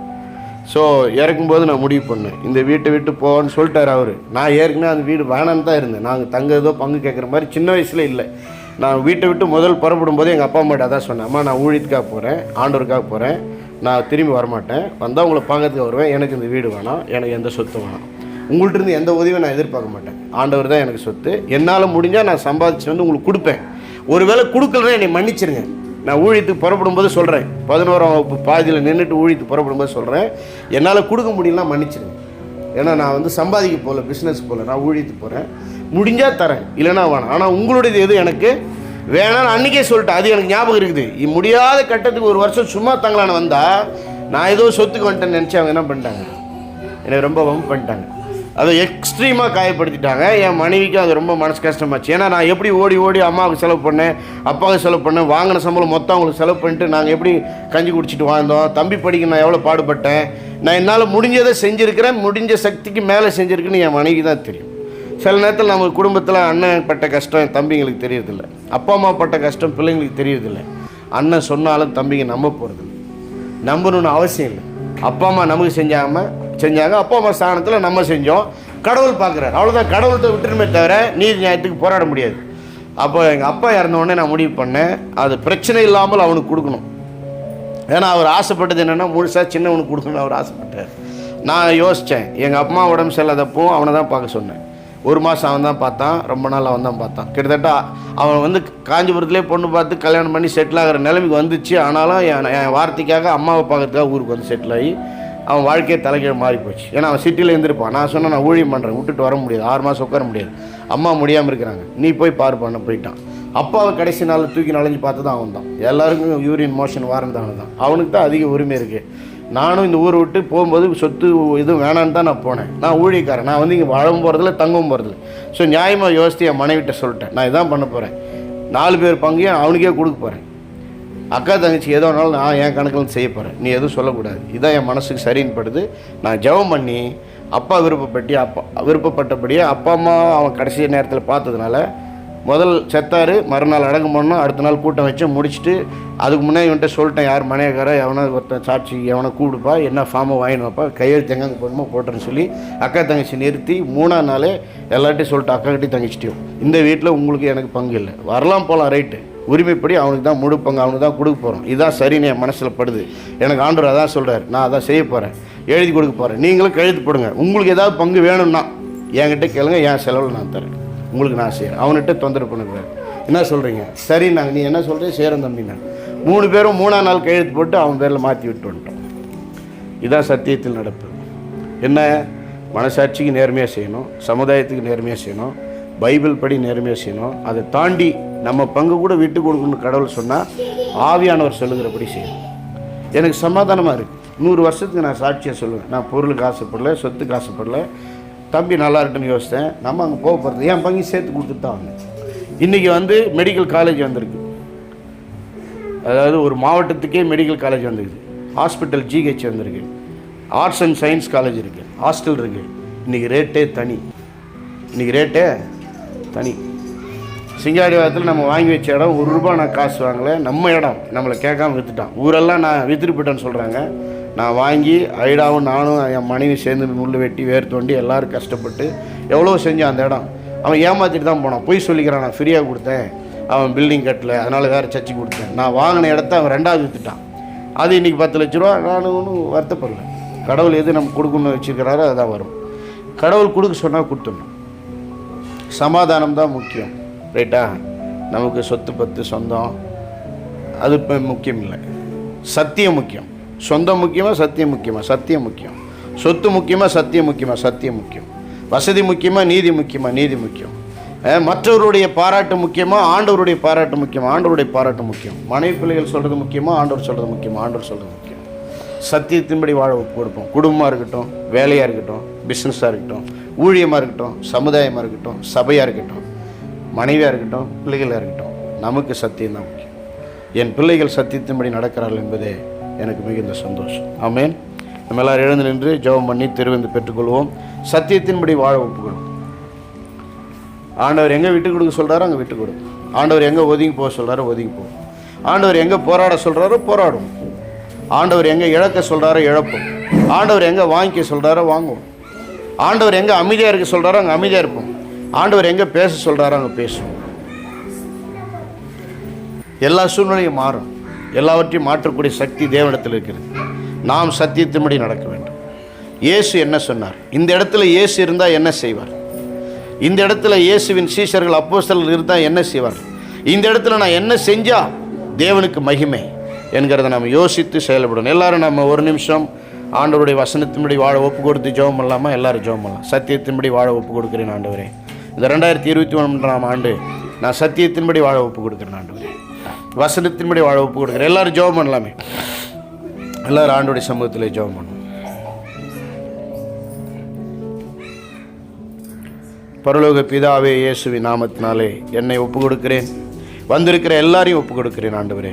ஸோ இறக்கும்போது நான் முடிவு பண்ணேன், இந்த வீட்டை விட்டு போன்னு சொல்லிட்டார் அவர். நான் ஏற்கனவே அந்த வீடு வேணான்னு தான் இருந்தேன். நாங்கள் தங்குறதோ பங்கு கேட்குற மாதிரி சின்ன வயசில் இல்லை. நான் வீட்டை விட்டு முதல் புறப்படும் போது எங்கள் அப்பா அம்மாட்ட அதான் சொன்னேன், அம்மா நான் ஊழியத்துக்காக போகிறேன், ஆண்டவருக்காக போகிறேன், நான் திரும்பி வரமாட்டேன், வந்தால் உங்களை பார்க்கறதுக்கு வருவேன், எனக்கு இந்த வீடு வேணாம், எனக்கு எந்த சொத்து வேணாம், உங்கள்கிட்ட இருந்து எந்த உதவியும் நான் எதிர்பார்க்க மாட்டேன், ஆண்டவர் தான் எனக்கு சொத்து, என்னால் முடிஞ்சால் நான் சம்பாதிச்சு வந்து உங்களுக்கு கொடுப்பேன், ஒருவேளை கொடுக்கலன்னா என்னை மன்னிச்சிருங்க. நான் ஊழியத்துக்கு புறப்படும் போது சொல்கிறேன், 11ஆம் வகுப்பு பாதியில் நின்றுட்டு ஊழியத்துக்கு புறப்படும் போது சொல்கிறேன், என்னால் கொடுக்க முடியலன்னா மன்னிச்சிருங்க. ஏன்னா நான் வந்து சம்பாதிக்க போகல, பிஸ்னஸ் போகல, நான் ஊழியத்துக்கு போகிறேன், முடிஞ்சால் தரேன், இல்லைனா வேணாம். ஆனால் உங்களுடையது எது எனக்கு வேணான்னு அன்றைக்கே சொல்லிட்டேன். அது எனக்கு ஞாபகம் இருக்குது. முடியாத கட்டத்துக்கு ஒரு வருஷம் சும்மா தங்கலான்னு வந்தால் நான் ஏதோ சொத்துக்கு வந்துட்டேன்னு நினச்சி அவங்க என்ன பண்ணிட்டாங்க, எனக்கு ரொம்ப வம்பு பண்ணிட்டாங்க. அதை எக்ஸ்ட்ரீமாக காயப்படுத்திட்டாங்க. என் மனைவிக்கும் அது ரொம்ப மனசு கஷ்டமாச்சு. ஏன்னா நான் எப்படி ஓடி ஓடி அம்மாவுக்கு செலவு பண்ணேன், அப்பாவுக்கு செலவு பண்ணேன், வாங்கின சம்பளம் மொத்தம் அவங்களுக்கு செலவு பண்ணிட்டு நாங்கள் எப்படி கஞ்சி குடிச்சிட்டு வாழ்ந்தோம், தம்பி படிக்க நான் எவ்வளோ பாடுபட்டேன், நான் என்னால் முடிஞ்சதை செஞ்சுருக்கிறேன், முடிஞ்ச சக்திக்கு மேலே செஞ்சுருக்குன்னு என் மனைவி தான் தெரியும். சில நேரத்தில் நம்ம குடும்பத்தில் அண்ணன் பட்ட கஷ்டம் என் தம்பிங்களுக்கு தெரியறதில்ல, அப்பா அம்மா பட்ட கஷ்டம் பிள்ளைங்களுக்கு தெரியறதில்ல. அண்ணன் சொன்னாலும் தம்பிங்க நம்ப போகிறதில்ல, நம்பணுன்னு அவசியம் இல்லை. அப்பா அம்மா நமக்கு செஞ்சாங்க, அப்பா அம்மா ஸ்தானத்தில் நம்ம செஞ்சோம், கடவுள் பார்க்குறாரு, அவ்வளோதான். கடவுள்கிட்ட விட்டுருமே தவிர நீதி நியாயத்துக்கு போராட முடியாது. அப்போ எங்கள் அப்பா இறந்தவுடனே நான் முடிவு பண்ணேன், அது பிரச்சனை இல்லாமல் அவனுக்கு கொடுக்கணும். ஏன்னா அவர் ஆசைப்பட்டது என்னென்னா முழுசாக சின்னவனுக்கு கொடுக்கணும்னு அவர் ஆசைப்பட்டார். நான் யோசித்தேன், எங்கள் அம்மா உடம்பு சரியில்லாதப்போ அவனை தான் பார்க்க சொன்னேன். 1 மாதம் அவன் தான் பார்த்தான், ரொம்ப நாள் அவன் தான் பார்த்தான். கிட்டத்தட்ட அவன் வந்து காஞ்சிபுரத்துலேயே பொண்ணு பார்த்து கல்யாணம் பண்ணி செட்டில் ஆகிற நிலைமைக்கு வந்துச்சு. ஆனாலும் என் வார்த்தைக்காக அம்மாவை பார்க்கறதுக்காக ஊருக்கு வந்து செட்டில் ஆகி அவன் வாழ்க்கையை தலைகீழ மாறி போச்சு. ஏன்னா அவன் சிட்டியில் இருந்திருப்பான். நான் சொன்னேன், நான் ஊழியம் பண்ணுறேன், விட்டுட்டு வர முடியாது, 6 மாதம் உட்கார முடியாது, அம்மா முடியாமல் இருக்கிறாங்க, நீ போய் பாரு பண்ண போயிட்டான். அப்பாவை கடைசி நாள் தூக்கி நுழைஞ்சு பார்த்து தான் அவன் தான். எல்லாருக்கும் யூரின் மோஷன் வாரந்தானு தான், அவனுக்கு தான் அதிக உரிமை இருக்குது. நானும் இந்த ஊரை விட்டு போகும்போது சொத்து எதுவும் வேணான்னு தான் நான் போனேன். நான் ஊழியக்காரன், நான் வந்து இங்கே வாழவும் போகிறதில்ல, தங்கவும் போகிறதில்ல. ஸோ நியாயமாக யோசித்து என் மனைவிட்ட சொல்லிட்டேன், நான் இதான் பண்ண போகிறேன், 4 பேர் பங்கையும் அவனுக்கே கொடுக்க போகிறேன், அக்கா தங்கச்சி எதோ வேணாலும் நான் என் கணக்கில் செய்ய போகிறேன், நீ எதுவும் சொல்லக்கூடாது, இதான் என் மனசுக்கு சரின்னு படுது. நான் ஜெபம் பண்ணி அப்பா விருப்பப்பட்டபடியே அப்பா அம்மா அவன் கடைசி நேரத்தில் பார்த்ததுனால முதல் செத்தார், மறுநாள் அடங்கு பண்ணோம், அடுத்த நாள் கூட்டம் வச்சு முடிச்சுட்டு அதுக்கு முன்னாடி இவன்ட்ட சொல்லிட்டேன், யார் மனையக்கார எவனா ஒருத்தன் சாட்சி எவனை கூப்பிடுப்பா, என்ன ஃபார்மை வாங்கினுவாப்பா, கையெழுத்து எங்கே போடணுமோ போட்டுறேன்னு சொல்லி அக்கா தங்கச்சி நிறுத்தி 3ஆம் நாளே எல்லார்ட்டையும் சொல்லிட்டு அக்காக்கிட்டையும் தங்கச்சிட்டையும், இந்த வீட்டில் உங்களுக்கு எனக்கு பங்கு இல்லை, வரலாம் போகலாம் ரைட்டு, உரிமைப்படி அவனுக்கு தான் முழு பங்கு அவனுக்கு தான் கொடுக்க போகிறோம், இதுதான் சரின்னு என் மனசில் படுது. எனக்கு ஆண்டவர் அதான் சொல்கிறார், நான் அதான் செய்ய போகிறேன், எழுதி கொடுக்க போகிறேன், நீங்களும் கையெழுத்து போடுங்க, உங்களுக்கு ஏதாவது பங்கு வேணும்னா என்கிட்ட கேளுங்க, என் செலவில் நான் தரேன், உங்களுக்கு நான் செய்கிறேன், அவன்கிட்ட தொந்தரவு பண்ணுறாரு. என்ன சொல்கிறீங்க? சரி, நாங்கள் நீ என்ன சொல்கிறேன் செய்கிறேன் தம்பி. நான் 3 பேரும் 3ஆம் நாள் கையெழுத்து போட்டு அவன் பேரில் மாற்றி விட்டு வந்துட்டோம். இதுதான் சத்தியத்தில் நடப்பு. என்ன? மனசாட்சிக்கு நேர்மையாக செய்யணும், சமுதாயத்துக்கு நேர்மையாக செய்யணும், பைபிள் படி நேர்மையாக செய்யணும். அதை தாண்டி நம்ம பங்கு கூட விட்டு கொடுக்கணும்னு கடவுள் சொன்னால் ஆவியானவர் சொல்லுகிறபடி செய்யணும். எனக்கு சமாதானமாக இருக்குது. 100 வருஷத்துக்கு நான் சாட்சியாக சொல்லுவேன், நான் பொருளுக்கு ஆசைப்படல, சொத்துக்கு ஆசைப்படல, தம்பி நல்லா இருக்குன்னு யோசித்தேன். நம்ம அங்கே போக போகிறது என் பங்கு சேர்த்து கொடுத்துட்டு தான் வந்தேன். இன்றைக்கி வந்து மெடிக்கல் காலேஜ் வந்திருக்கு, அதாவது ஒரு மாவட்டத்துக்கே மெடிக்கல் காலேஜ் வந்துருக்குது, ஹாஸ்பிட்டல் ஜிஹெச் வந்திருக்கு, ஆர்ட்ஸ் அண்ட் சயின்ஸ் காலேஜ் இருக்குது, ஹாஸ்டல் இருக்குது. இன்றைக்கி ரேட்டே தனி, சிங்காடிவாரத்தில் நம்ம வாங்கி வச்ச இடம் 1 ரூபா நான் காசு வாங்கலை, நம்ம இடம் நம்மளை கேட்காம விற்றுட்டான். ஊரெல்லாம் நான் விற்றுட்டு போயிட்டேன்னு சொல்கிறாங்க. நான் வாங்கி ஐடாவும் நானும் என் மனைவி சேர்ந்து முள் வெட்டி வேர் தோண்டி எல்லோரும் கஷ்டப்பட்டு எவ்வளோ செஞ்சேன். அந்த இடம் அவன் ஏமாற்றிட்டு தான் போனான், போய் சொல்லிக்கிறான், நான் ஃப்ரீயாக கொடுத்தேன், அவன் பில்டிங் கட்டலை, அதனால் வேறு சர்ச்சை கொடுத்தேன். நான் வாங்கின இடத்த அவன் 2வது விற்றுட்டான். அது இன்றைக்கி 10 லட்ச ரூபா. நான் ஒன்றும் வருத்தப்படல. கடவுள் எது நம்ம கொடுக்கணும்னு வச்சுருக்கிறாரோ அதுதான் வரும். கடவுள் கொடுக்க சொன்னால் கொடுத்துடணும். சமாதானம் தான் முக்கியம், ரைட்டா? நமக்கு சொத்து பத்து சொந்தம் அது இப்போ முக்கியம் இல்லை, சத்தியம் முக்கியம். சொந்தம் முக்கியமாக சத்தியம் முக்கியமாக? சத்தியம் முக்கியம். சொத்து முக்கியமாக? சத்தியம் முக்கியமாக? சத்தியம் முக்கியம். வசதி முக்கியமாக? நீதி முக்கியமாக? நீதி முக்கியம். மற்றவருடைய பாராட்டு முக்கியமாக? ஆண்டவருடைய பாராட்டு முக்கியமாக? ஆண்டவருடைய பாராட்டு முக்கியம். மனைவி பிள்ளைகள் சொல்கிறது முக்கியமாக? ஆண்டவர் சொல்கிறது முக்கியமாக? ஆண்டவர் சொல்கிறது முக்கியம். சத்தியத்தின்படி வாழ கொடுப்போம். குடும்பமாக இருக்கட்டும், வேலையாக இருக்கட்டும், பிஸ்னஸாக இருக்கட்டும், ஊழியமாக இருக்கட்டும், சமுதாயமாக இருக்கட்டும், சபையாக இருக்கட்டும், மனைவியாக இருக்கட்டும், பிள்ளைகளாக இருக்கட்டும், நமக்கு சத்தியம் தான் முக்கியம். என் பிள்ளைகள் சத்தியத்தின்படி நடக்கிறார்கள் என்பதே எனக்கு மிகுந்த சந்தோஷம். ஆமேன். நம்ம எல்லோரும் எழுந்து நின்று ஜெபம் பண்ணி திருவிந்து பெற்றுக்கொள்வோம். சத்தியத்தின்படி வாழ ஒப்புக்கொள்வோம். ஆண்டவர் எங்கே விட்டு கொடுக்க சொல்கிறாரோ அங்கே விட்டு கொடுக்கும். ஆண்டவர் எங்கே ஒதுங்கி போக சொல்கிறாரோ ஒதுங்கி போகும். ஆண்டவர் எங்கே போராட சொல்கிறாரோ போராடும். ஆண்டவர் எங்கே இழக்க சொல்கிறாரோ இழப்போம். ஆண்டவர் எங்கே வாங்கிக்க சொல்கிறாரோ வாங்குவோம். ஆண்டவர் எங்கே அமைதியாக இருக்க சொல்கிறாரோ அங்கே அமைதியாக இருப்போம். ஆண்டவர் எங்கே பேச சொல்கிறாரோ அங்கே பேசுவோம். எல்லா சூழ்நிலையும் மாறும். எல்லாவற்றையும் மாற்றக்கூடிய சக்தி தேவனிடத்தில் இருக்கிறது. நாம் சத்தியத்தின்படி நடக்க வேண்டும். இயேசு என்ன சொன்னார்? இந்த இடத்துல இயேசு இருந்தால் என்ன செய்வார்? இந்த இடத்துல இயேசுவின் சீஷர்கள் அப்போஸ்தலர்கள் இருந்தால் என்ன செய்வார்? இந்த இடத்துல நான் என்ன செஞ்சால் தேவனுக்கு மகிமை என்கிறத நம்ம யோசித்து செயல்படணும். எல்லாரும் நம்ம ஒரு நிமிஷம் ஆண்டவருடைய வசனத்தின்படி வாழ ஒப்பு கொடுத்து ஜெபம் பண்ணலாமா? எல்லாரும் ஜெபம் பண்ணலாம். சத்தியத்தின்படி வாழ ஒப்பு கொடுக்குறேன் ஆண்டவரே. இந்த 2023ஆம் ஆண்டு நான் சத்தியத்தின்படி வாழ ஒப்பு கொடுக்குறேன் ஆண்டவரே. வசனத்தின்படி வாழ ஒப்பு கொடுக்குறேன். எல்லாரும் ஜெபம் பண்ணலாமே. எல்லாரும் ஆண்டவருடைய சமூகத்தில் ஜெபம் பண்ணுவோம். பரலோக பிதாவே, இயேசுவின் நாமத்தினாலே என்னை ஒப்பு கொடுக்கிறேன். வந்திருக்கிற எல்லாரையும் ஒப்பு கொடுக்கிறேன் ஆண்டவரே.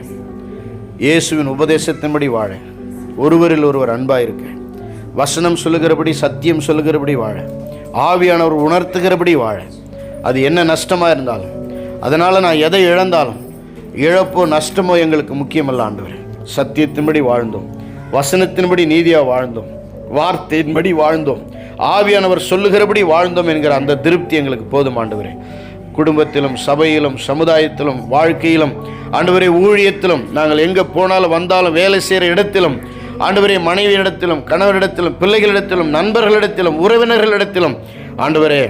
இயேசுவின் உபதேசத்தின்படி வாழ, ஒருவரில் ஒருவர் அன்பாக இருக்க, வசனம் சொல்லுகிறபடி சத்தியம் சொல்லுகிறபடி வாழ, ஆவியானவர் உணர்த்துகிறபடி வாழ. அது என்ன நஷ்டமாக இருந்தாலும், அதனால் நான் எதை இழந்தாலும், இழப்போ நஷ்டமோ எங்களுக்கு முக்கியமல்ல ஆண்டவரே. சத்தியத்தின்படி வாழ்ந்தோம், வசனத்தின்படி நீதியாக வாழ்ந்தோம், வார்த்தையின்படி வாழ்ந்தோம், ஆவியானவர் சொல்லுகிறபடி வாழ்ந்தோம் என்கிற அந்த திருப்தி எங்களுக்கு போதும் ஆண்டவரே. குடும்பத்திலும் சபையிலும் சமுதாயத்திலும் வாழ்க்கையிலும் ஆண்டவரே ஊழியத்திலும் நாங்கள் எங்கே போனாலும் வந்தாலும் வேலை செய்கிற இடத்திலும் ஆண்டவரே மனைவியிடத்திலும் கணவரிடத்திலும் பிள்ளைகளிடத்திலும் நண்பர்களிடத்திலும் உறவினர்களிடத்திலும் ஆண்டவரே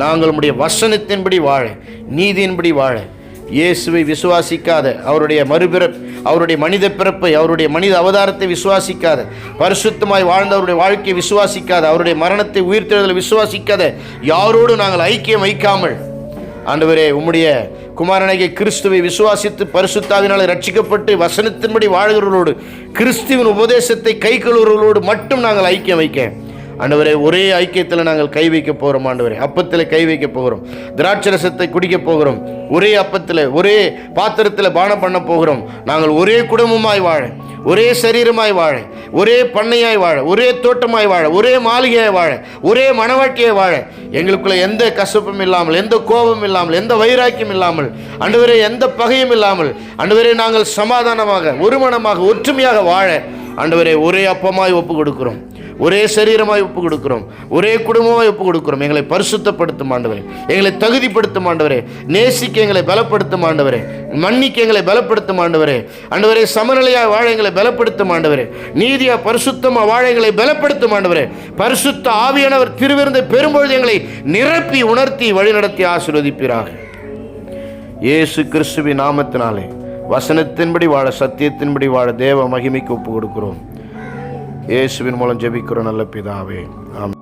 நாங்கள் உம்முடைய வசனத்தின்படி வாழ, நீதியின்படி வாழ, இயேசுவை விசுவாசிக்காத, அவருடைய மனித பிறப்பை, அவருடைய மனித அவதாரத்தை விசுவாசிக்காத, பரிசுத்தமாய் வாழ்ந்த அவருடைய வாழ்க்கையை விசுவாசிக்காத, அவருடைய மரணத்தை உயிர்த்தெழுதலை விசுவாசிக்காத யாரோடு நாங்கள் ஐக்கியம் வைக்காமல் ஆண்டவரே உம்முடைய குமாரனாகிய கிறிஸ்துவை விசுவாசித்து பரிசுத்தாவினாலே ரட்சிக்கப்பட்டு வசனத்தின்படி வாழ்கிறவர்களோடு, கிறிஸ்துவின் உபதேசத்தை கைக்கொள்கிறவர்களோடு மட்டும் நாங்கள் ஐக்கியம் வைக்க ஆண்டவரே, ஒரே ஐக்கியத்தில் நாங்கள் கை வைக்க போகிறோம் ஆண்டவரே. அப்பத்தில் கை வைக்க போகிறோம், திராட்சரசத்தை குடிக்க போகிறோம், ஒரே அப்பத்தில் ஒரே பாத்திரத்தில் பானம் பண்ண போகிறோம். நாங்கள் ஒரே குடும்பமாய் வாழ, ஒரே சரீரமாய் வாழ, ஒரே பண்ணையாய் வாழ, ஒரே தோட்டமாய் வாழ, ஒரே மாளிகையாய் வாழ, ஒரே மனவாட்டியாய் வாழ, எங்களுக்குள்ள எந்த கசப்பும் இல்லாமல், எந்த கோபம் இல்லாமல், எந்த வைராக்கியம் இல்லாமல் ஆண்டவரே, எந்த பகையும் இல்லாமல் ஆண்டவரே நாங்கள் சமாதானமாக, ஒருமனமாக, ஒற்றுமையாக வாழ ஆண்டவரே ஒரே அப்பமாய் ஒப்பு கொடுக்கிறோம், ஒரே சரீரமாய் ஒப்பு கொடுக்கிறோம், ஒரே குடும்பமாய் ஒப்பு கொடுக்கிறோம். எங்களை பரிசுத்தப்படுத்தும் ஆண்டவரே, எங்களை தகுதிப்படுத்தும் ஆண்டவரே, நேசிக்க எங்களை பலப்படுத்தும் ஆண்டவரே, மன்னிக்க எங்களை பலப்படுத்தும் ஆண்டவரே, ஆண்டவரே சமநிலையாக வாழ எங்களை பலப்படுத்தும் ஆண்டவரே, நீதியா பரிசுத்தமாக வாழ எங்களை பலப்படுத்தும் ஆண்டவரே. பரிசுத்த ஆவியானவர் திருவிருந்தை பெறும்பொழுது எங்களை நிரப்பி உணர்த்தி வழிநடத்தி ஆசீர்வதிப்பீராக. இயேசு கிறிஸ்துவின் நாமத்தினாலே வசனத்தின்படி வாழ, சத்தியத்தின்படி வாழ தேவ மகிமைக்கு ஒப்பு கொடுக்கிறோம். இயேசுவின் மூலம் ஜெபிக்கிறோம் நல்ல பிதாவே, ஆமென்.